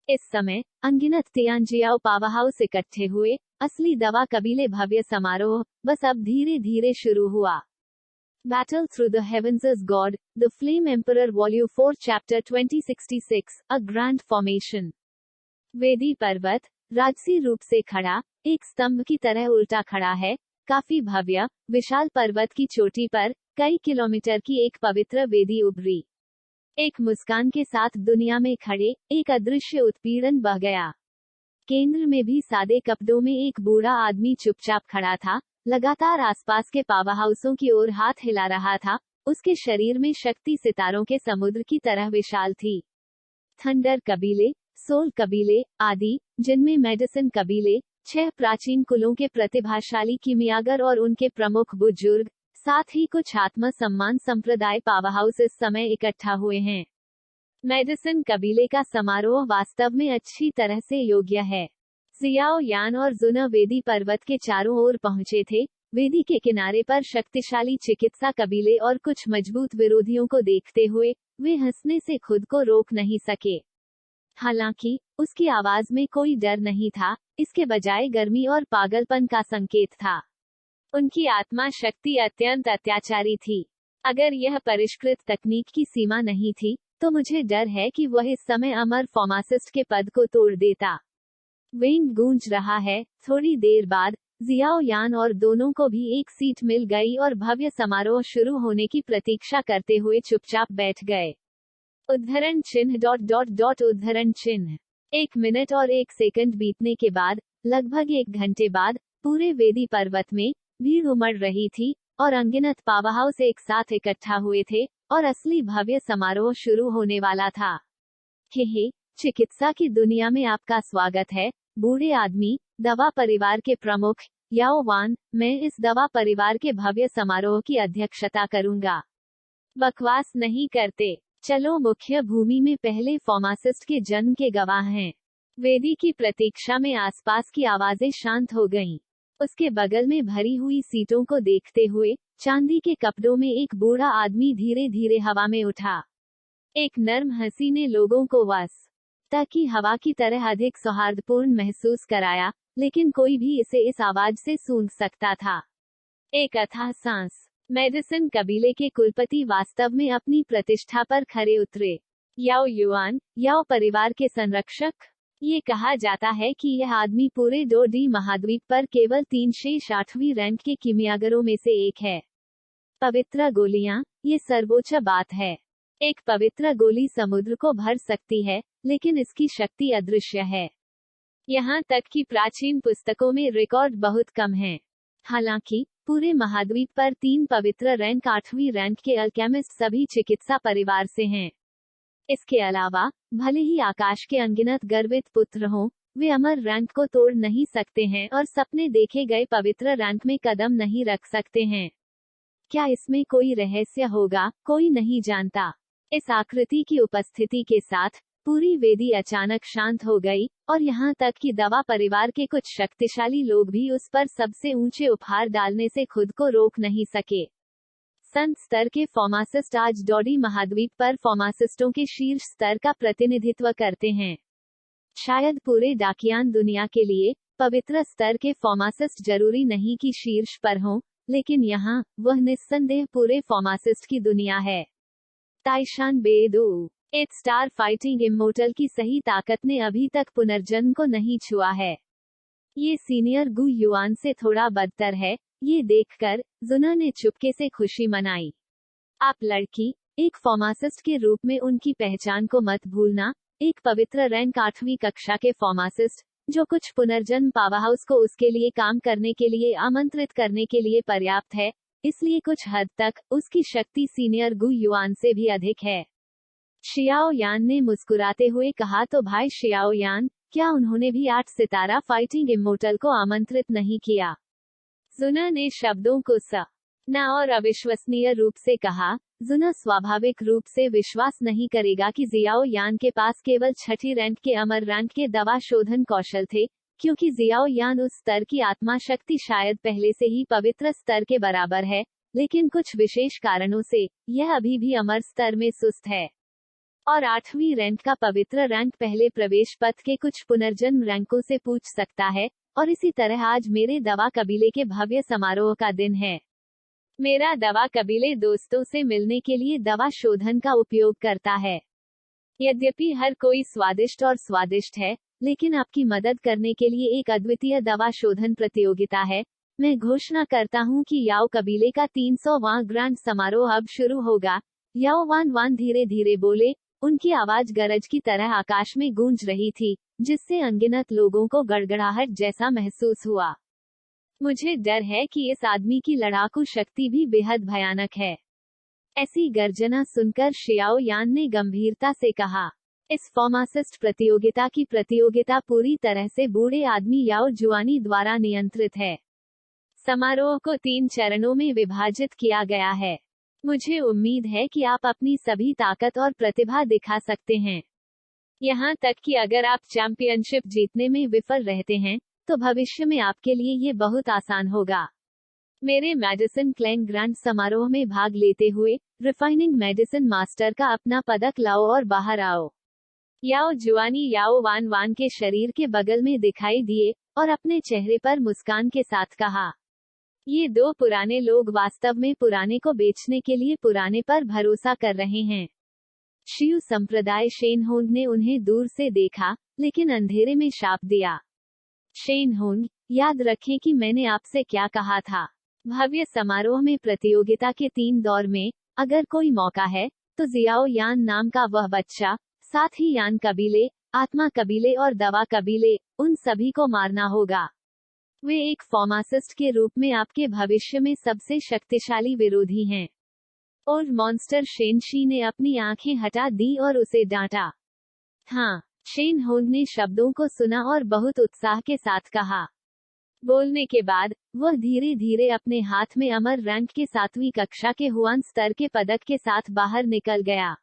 इस समय अनगिनत तियानजियाओ पावर हाउस इकट्ठे हुए। असली दवा कबीले भव्य समारोह बस अब धीरे धीरे शुरू हुआ। Battle Through the Heavens as God, The Flame Emperor Volume 4 Chapter 2066, A Grand Formation। वेदी पर्वत राजसी रूप से खड़ा, एक स्तंभ की तरह उल्टा खड़ा है। काफी भव्य, विशाल पर्वत की चोटी पर कई किलोमीटर की एक पवित्र वेदी उभरी। एक मुस्कान के साथ दुनिया में खड़े एक अदृश्य उत्पीड़न बह गया। केंद्र में भी सादे कपड़ों में एक बूढ़ा आदमी चुपचाप खड़ा था, लगातार आसपास के पावर हाउसों की ओर हाथ हिला रहा था। उसके शरीर में शक्ति सितारों के समुद्र की तरह विशाल थी। थंडर कबीले, सोल कबीले आदि, जिनमें मेडिसिन कबीले, 6 प्राचीन कुलों के प्रतिभाशाली कीमियागर और उनके प्रमुख बुजुर्ग, साथ ही कुछ आत्म सम्मान संप्रदाय पावर हाउस इस समय इकट्ठा हुए हैं। मेडिसिन कबीले का समारोह वास्तव में अच्छी तरह से योग्य है। जियाओ यान और जुना वेदी पर्वत के चारों ओर पहुंचे थे। वेदी के किनारे पर शक्तिशाली चिकित्सा कबीले और कुछ मजबूत विरोधियों को देखते हुए वे हंसने से खुद को रोक नहीं सके। हालांकि उसकी आवाज में कोई डर नहीं था, इसके बजाय गर्मी और पागलपन का संकेत था। उनकी आत्मा शक्ति अत्यंत अत्याचारी थी। अगर यह परिष्कृत तकनीक की सीमा नहीं थी, तो मुझे डर है कि वह इस समय अमर फार्मासिस्ट के पद को तोड़ देता। विंग गूंज रहा है। थोड़ी देर बाद जियाओ यान और दोनों को भी एक सीट मिल गई और भव्य समारोह शुरू होने की प्रतीक्षा करते हुए चुपचाप बैठ गए। उद्धरण चिन्ह ... उद्धरण चिन्ह। 1 मिनट और 1 सेकंड बीतने के बाद, लगभग 1 घंटे बाद, पूरे वेदी पर्वत में भीड़ उमड़ रही थी और अनगिनत पावर हाउस एक साथ इकट्ठा हुए थे और असली भव्य समारोह शुरू होने वाला था। हे, चिकित्सा की दुनिया में आपका स्वागत है, बूढ़े आदमी, दवा परिवार के प्रमुख याओ वान। मैं इस दवा परिवार के भव्य समारोह की अध्यक्षता करूंगा। बकवास नहीं करते, चलो मुख्य भूमि में पहले फार्मासिस्ट के जन्म के गवाह हैं। वेदी की प्रतीक्षा में आसपास की आवाजें शांत हो गईं। उसके बगल में भरी हुई सीटों को देखते हुए चांदी के कपड़ों में एक बूढ़ा आदमी धीरे धीरे हवा में उठा। एक नर्म हंसी ने लोगों को वस ताकि हवा की तरह अधिक सौहार्दपूर्ण महसूस कराया, लेकिन कोई भी इसे इस आवाज से सूंघ सकता था। एक अथाह सांस। मेडिसिन कबीले के कुलपति वास्तव में अपनी प्रतिष्ठा पर खरे उतरे। याओ युआन, याओ परिवार के संरक्षक। ये कहा जाता है कि यह आदमी पूरे 2D महाद्वीप पर केवल 3 शेष 8वीं रैंक के कीमियागरों में से एक है। पवित्र गोलियां, ये सर्वोच्च बात है। एक पवित्र गोली समुद्र को भर सकती है, लेकिन इसकी शक्ति अदृश्य है। यहाँ तक कि प्राचीन पुस्तकों में रिकॉर्ड बहुत कम हैं। हालांकि पूरे महाद्वीप पर 3 पवित्र रैंक 8वीं रैंक के अल्केमिस्ट सभी चिकित्सा परिवार से हैं। इसके अलावा भले ही आकाश के अनगिनत गर्वित पुत्र हों, वे अमर रैंक को तोड़ नहीं सकते हैं और सपने देखे गए पवित्र रैंक में कदम नहीं रख सकते हैं। क्या इसमें कोई रहस्य होगा? कोई नहीं जानता। इस आकृति की उपस्थिति के साथ पूरी वेदी अचानक शांत हो गई और यहाँ तक कि दवा परिवार के कुछ शक्तिशाली लोग भी उस पर सबसे ऊंचे उपहार डालने से खुद को रोक नहीं सके। संत स्तर के फार्मासिस्ट आज 2D महाद्वीप पर फार्मासिस्टों के शीर्ष स्तर का प्रतिनिधित्व करते हैं। शायद पूरे डाकियान दुनिया के लिए पवित्र स्तर के फार्मासिस्ट जरूरी नहीं कि शीर्ष पर हों, लेकिन यहाँ वह निस्संदेह पूरे फार्मासिस्ट की दुनिया है। ताइशान बेदू। 8 स्टार फाइटिंग इमोर्टल की सही ताकत ने अभी तक पुनर्जन्म को नहीं छुआ है। ये सीनियर गु युआन से थोड़ा बदतर है। ये देखकर जुना ने चुपके से खुशी मनाई। आप लड़की, एक फार्मासिस्ट के रूप में उनकी पहचान को मत भूलना। एक पवित्र रैंक 8वीं कक्षा के फार्मासिस्ट, जो कुछ पुनर्जन्म पावरहाउस को उसके लिए काम करने के लिए आमंत्रित करने के लिए पर्याप्त है, इसलिए कुछ हद तक उसकी शक्ति सीनियर गु युआन से भी अधिक है। शियाओ यान ने मुस्कुराते हुए कहा, तो भाई शियाओ यान, क्या उन्होंने भी 8 सितारा फाइटिंग इमोर्टल को आमंत्रित नहीं किया? जुना ने शब्दों को न और अविश्वसनीय रूप से कहा। जुना स्वाभाविक रूप से विश्वास नहीं करेगा कि जियाओ यान के पास केवल 6ठी रैंक के अमर रैंक के दवा शोधन कौशल थे, क्योंकि जियाओ यान उस स्तर की आत्मा शक्ति शायद पहले से ही पवित्र स्तर के बराबर है, लेकिन कुछ विशेष कारणों से यह अभी भी अमर स्तर में सुस्त है। और 8वीं रैंक का पवित्र रैंक पहले प्रवेश पथ के कुछ पुनर्जन्म रैंकों से पूछ सकता है। और इसी तरह आज मेरे दवा कबीले के भव्य समारोह का दिन है। मेरा दवा कबीले दोस्तों से मिलने के लिए दवा शोधन का उपयोग करता है। यद्यपि हर कोई स्वादिष्ट और स्वादिष्ट है, लेकिन आपकी मदद करने के लिए एक अद्वितीय दवा शोधन प्रतियोगिता है। मैं घोषणा करता हूं कि याओ कबीले का 300वां ग्रैंड समारोह अब शुरू होगा। याओ वान वान धीरे धीरे बोले, उनकी आवाज गरज की तरह आकाश में गूंज रही थी, जिससे अनगिनत लोगों को गड़गड़ाहट जैसा महसूस हुआ। मुझे डर है कि इस आदमी की लड़ाकू शक्ति भी बेहद भयानक है। ऐसी गर्जना सुनकर शियाओ यान ने गंभीरता से कहा, इस फार्मासिस्ट प्रतियोगिता की प्रतियोगिता पूरी तरह से बूढ़े आदमी याओ जुआनी द्वारा नियंत्रित है। समारोह को 3 चरणों में विभाजित किया गया है। मुझे उम्मीद है कि आप अपनी सभी ताकत और प्रतिभा दिखा सकते हैं। यहाँ तक कि अगर आप चैंपियनशिप जीतने में विफल रहते हैं, तो भविष्य में आपके लिए ये बहुत आसान होगा। मेरे मेडिसिन क्लैंग ग्रैंड समारोह में भाग लेते हुए रिफाइनिंग मेडिसिन मास्टर का अपना पदक लाओ और बाहर आओ। याओ जुआनी याओ वान वान के शरीर के बगल में दिखाई दिए और अपने चेहरे पर मुस्कान के साथ कहा, ये 2 पुराने लोग वास्तव में पुराने को बेचने के लिए पुराने पर भरोसा कर रहे हैं। शियू संप्रदाय शेनहोंग ने उन्हें दूर से देखा, लेकिन अंधेरे में शाप दिया। शेनहोंग, याद रखें कि मैंने आपसे क्या कहा था। भव्य समारोह में प्रतियोगिता के 3 दौर में अगर कोई मौका है, तो जियाओ यान नाम का वह बच्चा, साथ ही यान कबीले, आत्मा कबीले और दवा कबीले, उन सभी को मारना होगा। वे एक फार्मासिस्ट के रूप में आपके भविष्य में सबसे शक्तिशाली विरोधी हैं। और मॉन्स्टर शेनशी ने अपनी आंखें हटा दी और उसे डांटा। हाँ, शेनहोंग ने शब्दों को सुना और बहुत उत्साह के साथ कहा। बोलने के बाद वह धीरे धीरे अपने हाथ में अमर रैंक के 7वीं कक्षा के हुआन स्तर के पदक के साथ बाहर निकल गया।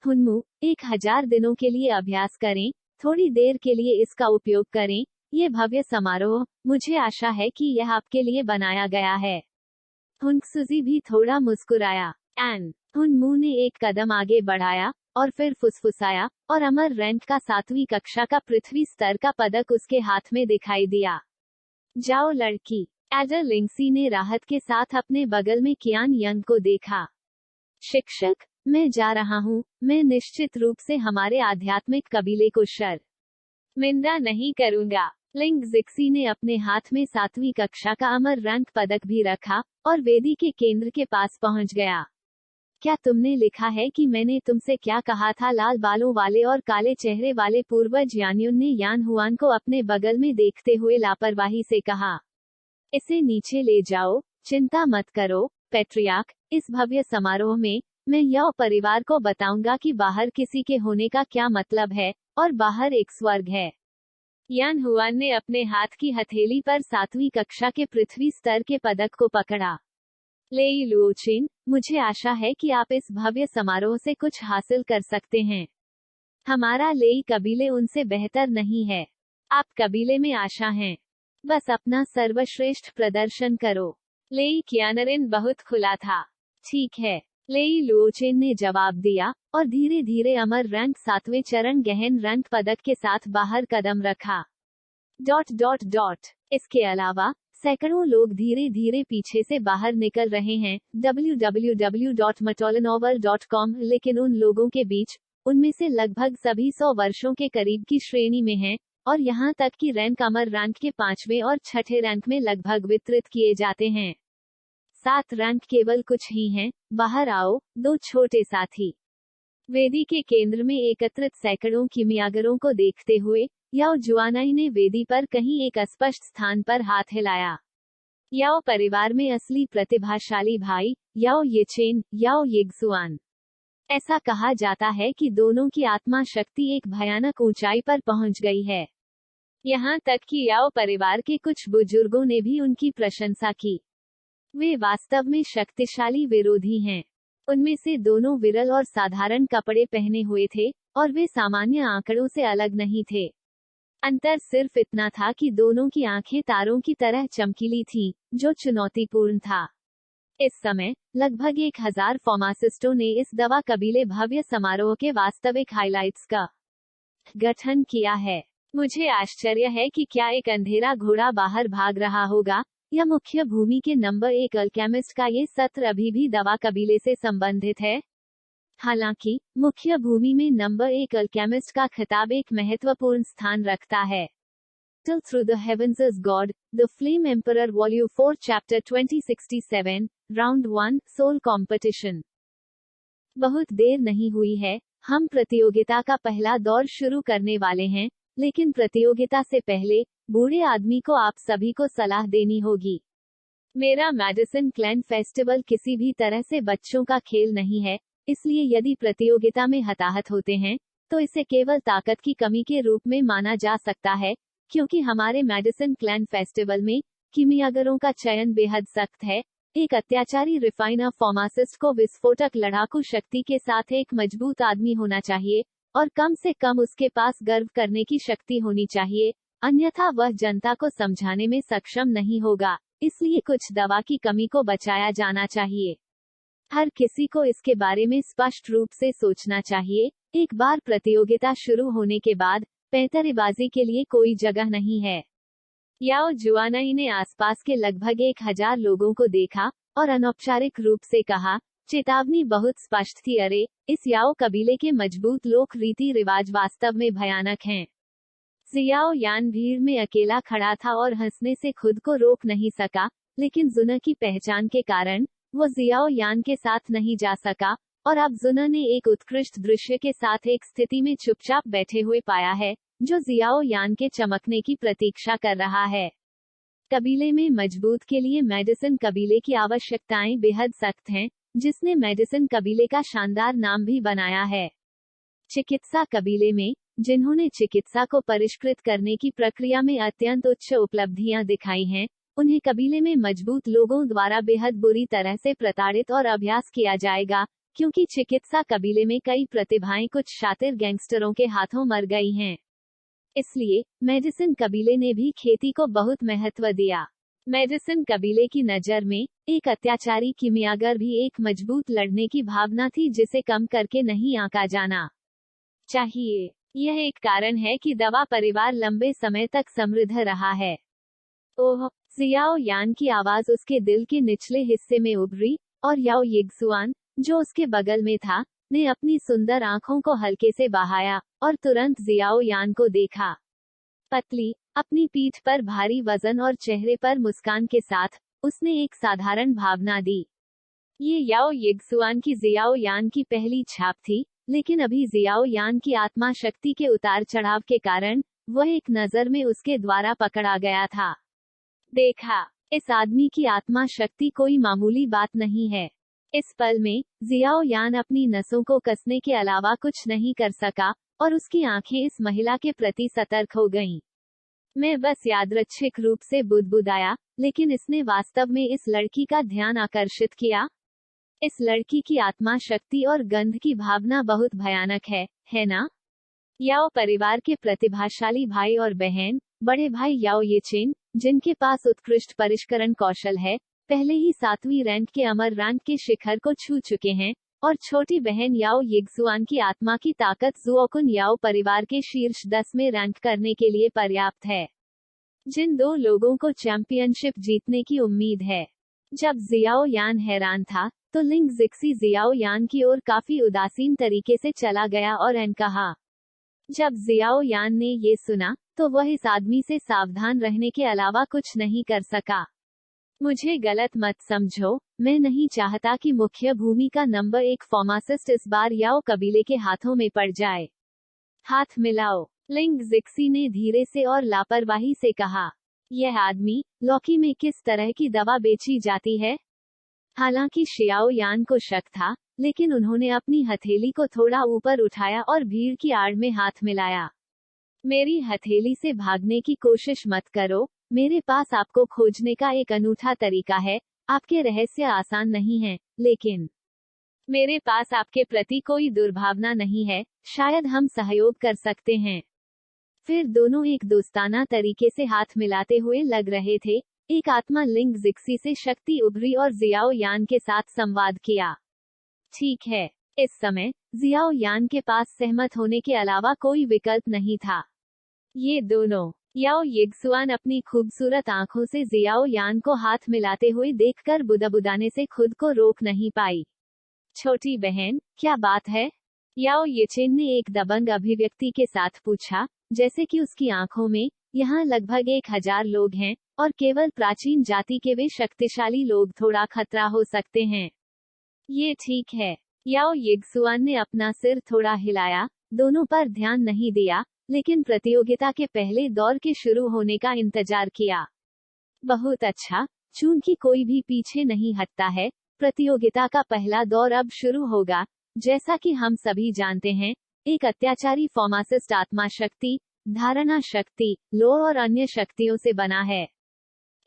हुनमू, 1000 दिनों के लिए अभ्यास करें, थोड़ी देर के लिए इसका उपयोग करें। ये भव्य समारोह, मुझे आशा है कि यह आपके लिए बनाया गया है। हुनक्सुजी भी थोड़ा मुस्कुराया। एन हुनमू ने एक कदम आगे बढ़ाया और फिर फुसफुसाया, और अमर रैंक का 7वीं कक्षा का पृथ्वी स्तर का पदक उसके हाथ में दिखाई दिया। जाओ लड़की। एडर लिंगसी ने राहत के साथ अपने बगल में कियान यंग को देखा। शिक्षक, मैं जा रहा हूँ। मैं निश्चित रूप से हमारे आध्यात्मिक कबीले को शर्मिंदा नहीं करूँगा। लिंग जिक्सी ने अपने हाथ में 7वीं कक्षा का अमर रैंक पदक भी रखा और वेदी के केंद्र के पास पहुंच गया। क्या तुमने लिखा है कि मैंने तुमसे क्या कहा था? लाल बालों वाले और काले चेहरे वाले पूर्वज यान्युन ने यान हुआन को अपने बगल में देखते हुए लापरवाही से कहा। इसे नीचे ले जाओ, चिंता मत करो पेट्रियार्क। इस भव्य समारोह में मैं याओ परिवार को बताऊंगा कि बाहर किसी के होने का क्या मतलब है, और बाहर एक स्वर्ग है। यान हुआन ने अपने हाथ की हथेली पर 7वीं कक्षा के पृथ्वी स्तर के पदक को पकड़ा। लेई लुओचिन, मुझे आशा है कि आप इस भव्य समारोह से कुछ हासिल कर सकते हैं। हमारा लेई कबीले उनसे बेहतर नहीं है। आप कबीले में आशा हैं। बस अपना सर्वश्रेष्ठ प्रदर्शन करो। लेई कियानरिन बहुत खुला था। ठीक है, लेई लुओचिन ने जवाब दिया, और धीरे धीरे अमर रैंक 7वें चरण गहन रैंक पदक के साथ बाहर कदम रखा। ... इसके अलावा सैकड़ों लोग धीरे धीरे पीछे से बाहर निकल रहे हैं। www.matolanovel.com। लेकिन उन लोगों के बीच, उनमें से लगभग सभी 100 वर्षों के करीब की श्रेणी में हैं, और यहाँ तक कि रैंक अमर रैंक के 5वें और 6ठे रैंक में लगभग वितरित किए जाते हैं। 7 रैंक केवल कुछ ही हैं, बाहर आओ, दो छोटे साथी। वेदी के केंद्र में एकत्रित सैकड़ों किमियागरों को देखते हुए याओ जुआनाई ने वेदी पर कहीं एक अस्पष्ट स्थान पर हाथ हिलाया। याओ परिवार में असली प्रतिभाशाली भाई याओ येचेन, याओ येगसुआन। ऐसा कहा जाता है कि दोनों की आत्मा शक्ति एक भयानक ऊंचाई पर पहुंच गई है। यहाँ तक कि याओ परिवार के कुछ बुजुर्गों ने भी उनकी प्रशंसा की। वे वास्तव में शक्तिशाली विरोधी हैं। उनमें से दोनों विरल और साधारण कपड़े पहने हुए थे, और वे सामान्य आंकड़ों से अलग नहीं थे। अंतर सिर्फ इतना था कि दोनों की आंखें तारों की तरह चमकीली थीं, जो चुनौतीपूर्ण था। इस समय लगभग 1000 फार्मासिस्टों ने इस दवा कबीले भव्य समारोह के वास्तविक हाइलाइट्स का गठन किया है। मुझे आश्चर्य है कि क्या एक अंधेरा घोड़ा बाहर भाग रहा होगा, या मुख्य भूमि के नंबर 1 अल्केमिस्ट का ये सत्र अभी भी दवा कबीले से संबंधित है। हालांकि मुख्य भूमि में नंबर 1 अल्केमिस्ट का खिताब एक महत्वपूर्ण स्थान रखता है। Till Through the Heavens is God, The Flame Emperor Volume 4 Chapter 2067, Round 1, Soul Competition। बहुत देर नहीं हुई है, हम प्रतियोगिता का पहला दौर शुरू करने वाले हैं, लेकिन प्रतियोगिता से पहले बूढ़े आदमी को आप सभी को सलाह देनी होगी। मेरा मैडिसन क्लैन फेस्टिवल किसी भी तरह से बच्चों का खेल नहीं है, इसलिए यदि प्रतियोगिता में हताहत होते हैं, तो इसे केवल ताकत की कमी के रूप में माना जा सकता है, क्योंकि हमारे मैडिसन क्लैन फेस्टिवल में किमियागरों का चयन बेहद सख्त है। एक अत्याचारी रिफाइनर फार्मासिस्ट को विस्फोटक लड़ाकू शक्ति के साथ एक मजबूत आदमी होना चाहिए, और कम से कम उसके पास गर्व करने की शक्ति होनी चाहिए, अन्यथा वह जनता को समझाने में सक्षम नहीं होगा। इसलिए कुछ दवा की कमी को बचाया जाना चाहिए। हर किसी को इसके बारे में स्पष्ट रूप से सोचना चाहिए। एक बार प्रतियोगिता शुरू होने के बाद पैंतरेबाजी के लिए कोई जगह नहीं है। याओ जुआनाई ने आसपास के लगभग 1000 लोगों को देखा और अनौपचारिक रूप से कहा, चेतावनी बहुत स्पष्ट थी, अरे, इस याओ कबीले के मजबूत लोक रीति रिवाज वास्तव में भयानक हैं। जियाओ यान भीड़ में अकेला खड़ा था और हंसने से खुद को रोक नहीं सका, लेकिन जुना की पहचान के कारण वो जियाओ यान के साथ नहीं जा सका, और अब जुना ने एक उत्कृष्ट दृश्य के साथ एक स्थिति में चुपचाप बैठे हुए पाया है, जो जियाओ यान के चमकने की प्रतीक्षा कर रहा है। कबीले में मजबूत के लिए मेडिसन कबीले की आवश्यकताएं बेहद सख्त हैं, जिसने मेडिसन कबीले का शानदार नाम भी बनाया है। चिकित्सा कबीले में, जिन्होंने चिकित्सा को परिष्कृत करने की प्रक्रिया में अत्यंत उच्च उपलब्धियां दिखाई हैं, उन्हें कबीले में मजबूत लोगों द्वारा बेहद बुरी तरह से प्रताड़ित और अभ्यास किया जाएगा, क्योंकि चिकित्सा कबीले में कई प्रतिभाएं कुछ शातिर गैंगस्टरों के हाथों मर गई हैं। इसलिए मेडिसन कबीले ने भी खेती को बहुत महत्व दिया। मेडिसन कबीले की नज़र में एक अत्याचारी किमियागर भी एक मजबूत लड़ने की भावना थी, जिसे कम करके नहीं आंका जाना चाहिए। यह एक कारण है कि दवा परिवार लंबे समय तक समृद्ध रहा है। ओह, जियाओ यान की आवाज उसके दिल के निचले हिस्से में उभरी, और याओ येगसुआन, जो उसके बगल में था, ने अपनी सुंदर आंखों को हल्के से बहाया और तुरंत जियाओ यान को देखा। पतली, अपनी पीठ पर भारी वजन और चेहरे पर मुस्कान के साथ, उसने एक साधारण भावना दी। ये याओ येगसुआन की जियाओ यान की पहली छाप थी, लेकिन अभी जियाओ यान की आत्मा शक्ति के उतार चढ़ाव के कारण वह एक नजर में उसके द्वारा पकड़ा गया था। देखा, इस आदमी की आत्मा शक्ति कोई मामूली बात नहीं है। इस पल में जियाओ यान अपनी नसों को कसने के अलावा कुछ नहीं कर सका, और उसकी आंखें इस महिला के प्रति सतर्क हो गईं। मैं बस यादृच्छिक रूप से बुदबुदाया, लेकिन इसने वास्तव में इस लड़की का ध्यान आकर्षित किया। इस लड़की की आत्मा शक्ति और गंध की भावना बहुत भयानक है ना? याओ परिवार के प्रतिभाशाली भाई और बहन, बड़े भाई याओ येचेन, जिनके पास उत्कृष्ट परिष्करण कौशल है, पहले ही 7वीं रैंक के अमर रैंक के शिखर को छू चुके हैं, और छोटी बहन याओ येगसुआन की आत्मा की ताकत जुओकुन याओ परिवार के शीर्ष 10 में रैंक करने के लिए पर्याप्त है। जिन दो लोगों को चैंपियनशिप जीतने की उम्मीद है। जब जियाओ यान हैरान था, तो लिंग जिक्सी जियाओ यान की ओर काफी उदासीन तरीके से चला गया और एन कहा। जब जियाओ यान ने ये सुना, तो वह इस आदमी से सावधान रहने के अलावा कुछ नहीं कर सका। मुझे गलत मत समझो, मैं नहीं चाहता कि मुख्य भूमि का नंबर 1 फार्मासिस्ट इस बार याओ कबीले के हाथों में पड़ जाए। हाथ मिलाओ, लिंग जिक्सी ने धीरे से और लापरवाही से कहा। यह आदमी लौकी में किस तरह की दवा बेची जाती है? हालांकि शियाओ यान को शक था, लेकिन उन्होंने अपनी हथेली को थोड़ा ऊपर उठाया और भीड़ की आड़ में हाथ मिलाया। मेरी हथेली से भागने की कोशिश मत करो, मेरे पास आपको खोजने का एक अनूठा तरीका है। आपके रहस्य आसान नहीं हैं, लेकिन मेरे पास आपके प्रति कोई दुर्भावना नहीं है, शायद हम सहयोग कर सकते हैं। फिर दोनों एक दोस्ताना तरीके से हाथ मिलाते हुए लग रहे थे। एक आत्मा लिंग जिक्सी से शक्ति उभरी और जियाओ यान के साथ संवाद किया। ठीक है, इस समय जियाओ यान के पास सहमत होने के अलावा कोई विकल्प नहीं था। ये दोनों याओ यिगसुआन अपनी खूबसूरत आंखों से जियाओ यान को हाथ मिलाते हुए देखकर बुदबुदाने से खुद को रोक नहीं पाई। छोटी बहन, क्या बात है? याओ येचेन ने एक दबंग अभिव्यक्ति के साथ पूछा, जैसे कि उसकी आंखों में यहाँ लगभग 1000 लोग हैं और केवल प्राचीन जाति के वे शक्तिशाली लोग थोड़ा खतरा हो सकते हैं। ये ठीक है। याओ यिगसुआन ने अपना सिर थोड़ा हिलाया, दोनों पर ध्यान नहीं दिया, लेकिन प्रतियोगिता के पहले दौर के शुरू होने का इंतजार किया। बहुत अच्छा, चूंकि कोई भी पीछे नहीं हटता है, प्रतियोगिता का पहला दौर अब शुरू होगा। जैसा कि हम सभी जानते हैं, एक अत्याचारी फार्मासिस्ट आत्मा शक्ति, धारणा शक्ति, लोह और अन्य शक्तियों से बना है।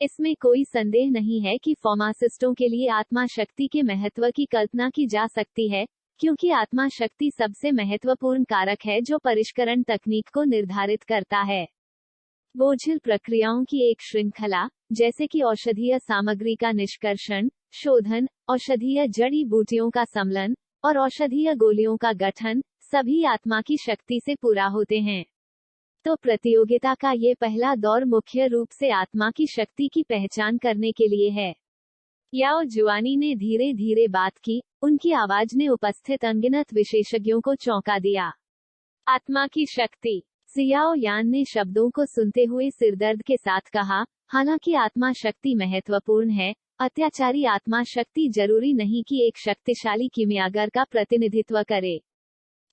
इसमें कोई संदेह नहीं है कि फार्मासिस्टों के लिए आत्मा शक्ति के महत्व की कल्पना की जा सकती है, क्योंकि आत्मा शक्ति सबसे महत्वपूर्ण कारक है जो परिष्करण तकनीक को निर्धारित करता है। बोझिल प्रक्रियाओं की एक श्रृंखला, जैसे कि औषधीय सामग्री का निष्कर्षण, शोधन, औषधीय जड़ी बूटियों का सम्मलन और औषधीय गोलियों का गठन, सभी आत्मा की शक्ति से पूरा होते हैं। तो प्रतियोगिता का ये पहला दौर मुख्य रूप से आत्मा की शक्ति की पहचान करने के लिए है। याओ जुआनी ने धीरे धीरे बात की, उनकी आवाज ने उपस्थित अनगिनत विशेषज्ञों को चौंका दिया। आत्मा की शक्ति, जियाओ यान ने शब्दों को सुनते हुए सिरदर्द के साथ कहा, हालांकि आत्मा शक्ति महत्वपूर्ण है, अत्याचारी आत्मा शक्ति जरूरी नहीं कि एक शक्तिशाली कीमियागर का प्रतिनिधित्व करे।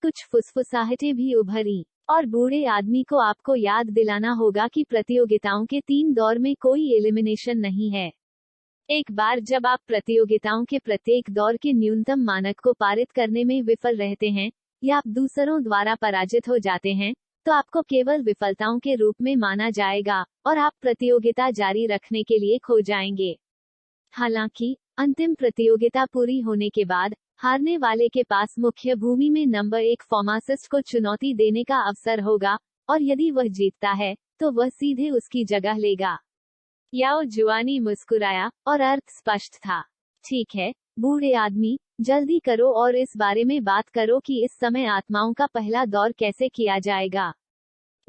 कुछ फुसफुसाहटें भी उभरी, और बूढ़े आदमी को आपको याद दिलाना होगा कि प्रतियोगिताओं के 3 दौर में कोई एलिमिनेशन नहीं है। एक बार जब आप प्रतियोगिताओं के प्रत्येक दौर के न्यूनतम मानक को पारित करने में विफल रहते हैं, या आप दूसरों द्वारा पराजित हो जाते हैं, तो आपको केवल विफलताओं के रूप में माना जाएगा, और आप प्रतियोगिता जारी रखने के लिए खो जाएंगे। हालांकि, अंतिम प्रतियोगिता पूरी होने के बाद, हारने वाले के पास मुख्य भूमि में नंबर 1 फार्मासिस्ट को चुनौती देने का अवसर होगा, और यदि वह जीतता है, तो वह सीधे उसकी जगह लेगा। याओ जुआनी मुस्कुराया, और अर्थ स्पष्ट था। ठीक है, बूढ़े आदमी, जल्दी करो और इस बारे में बात करो कि इस समय आत्माओं का पहला दौर कैसे किया जाएगा।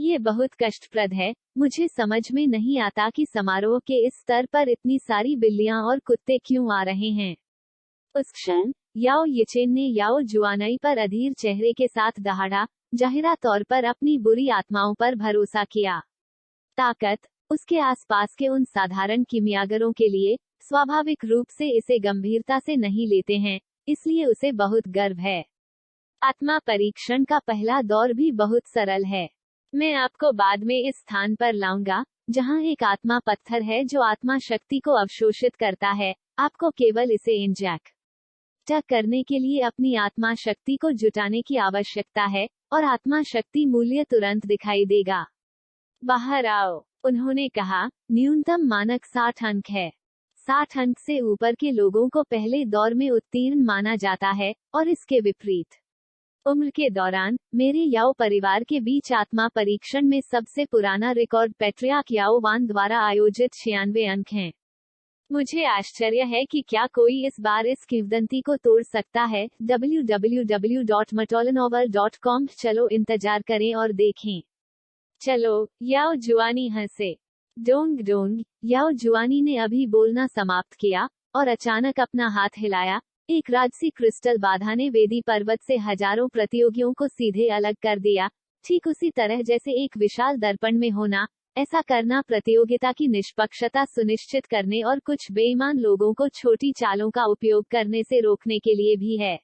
ये बहुत कष्टप्रद है, मुझे समझ में नहीं आता कि समारोह के इस स्तर पर इतनी सारी बिल्लियां और कुत्ते क्यों आ रहे हैं। उस क्षण, याओ येचेन ने याओ जुआनाई पर अधीर चेहरे के साथ दहाड़ा, जाहिरा तौर पर अपनी बुरी आत्माओं पर भरोसा किया। ताकत, उसके आसपास के उन साधारण कीमियागरों के लिए, स्वाभाविक रूप से इसे गंभीरता से नहीं लेते हैं, इसलिए उसे बहुत गर्व है। आत्मा परीक्षण का पहला दौर भी बहुत सरल है। मैं आपको बाद में इस स्थान पर लाऊंगा, जहां एक आत्मा पत्थर है जो आत्मा शक्ति को अवशोषित करता है। आपको केवल इसे इंजेक्ट करने के लिए अपनी आत्मा शक्ति को जुटाने की आवश्यकता है, और आत्मा शक्ति मूल्य तुरंत दिखाई देगा। बाहर आओ, उन्होंने कहा, न्यूनतम मानक 60 अंक है। 60 अंक से ऊपर के लोगों को पहले दौर में उत्तीर्ण माना जाता है, और इसके विपरीत। उम्र के दौरान, मेरे याओ परिवार के बीच आत्मा परीक्षण में सबसे पुराना रिकॉर्ड पैट्रियार्क याओ वान द्वारा आयोजित 96 अंक हैं। मुझे आश्चर्य है कि क्या कोई इस बार इस किंवदंती को तोड़ सकता है। www.matolanovel.com। चलो इंतजार करें और देखें। चलो, याओ जुआनी हंसे। डोंग डोंग, याओ जुआनी ने अभी बोलना समाप्त किया, और अचानक अपना हाथ हिलाया। एक राजसी क्रिस्टल बाधा ने वेदी पर्वत से हजारों प्रतियोगियों को सीधे अलग कर दिया, ठीक उसी तरह जैसे एक विशाल दर्पण में होना, ऐसा करना प्रतियोगिता की निष्पक्षता सुनिश्चित करने और कुछ बेईमान लोगों को छोटी चालों का उपयोग करने से रोकने के लिए भी है।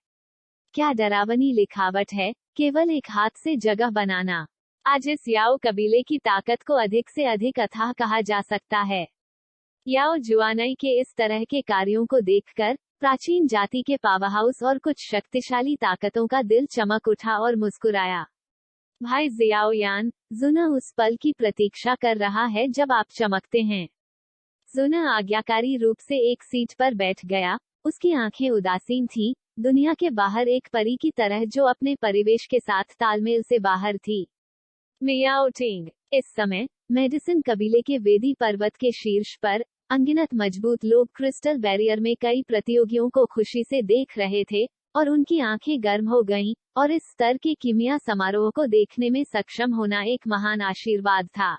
क्या डरावनी लिखावट है, केवल एक हाथ से जगह बनाना। आज इस याओ कबीले की ताकत को अधिक से अधिक अथाह कहा जा सकता है। याओ जुआनई के इस तरह के कार्यों को देखकर प्राचीन जाति के पावरहाउस और कुछ शक्तिशाली ताकतों का दिल चमक उठा और मुस्कुराया। भाई जियाओ यान, जुना उस पल की प्रतीक्षा कर रहा है जब आप चमकते हैं। जुना आज्ञाकारी रूप से एक सीट पर बैठ गया, उसकी आंखें उदासीन थीं, दुनिया के बाहर एक परी की तरह जो अपने परिवेश के साथ तालमेल से बाहर थी। मियाओ टिंग। इस समय मेडिसिन कबीले के वेदी पर्वत के शीर्ष पर अनगिनत मजबूत लोग क्रिस्टल बैरियर में कई प्रतियोगियों को खुशी से देख रहे थे और उनकी आंखें गर्म हो गईं, और इस स्तर के कीमिया समारोह को देखने में सक्षम होना एक महान आशीर्वाद था।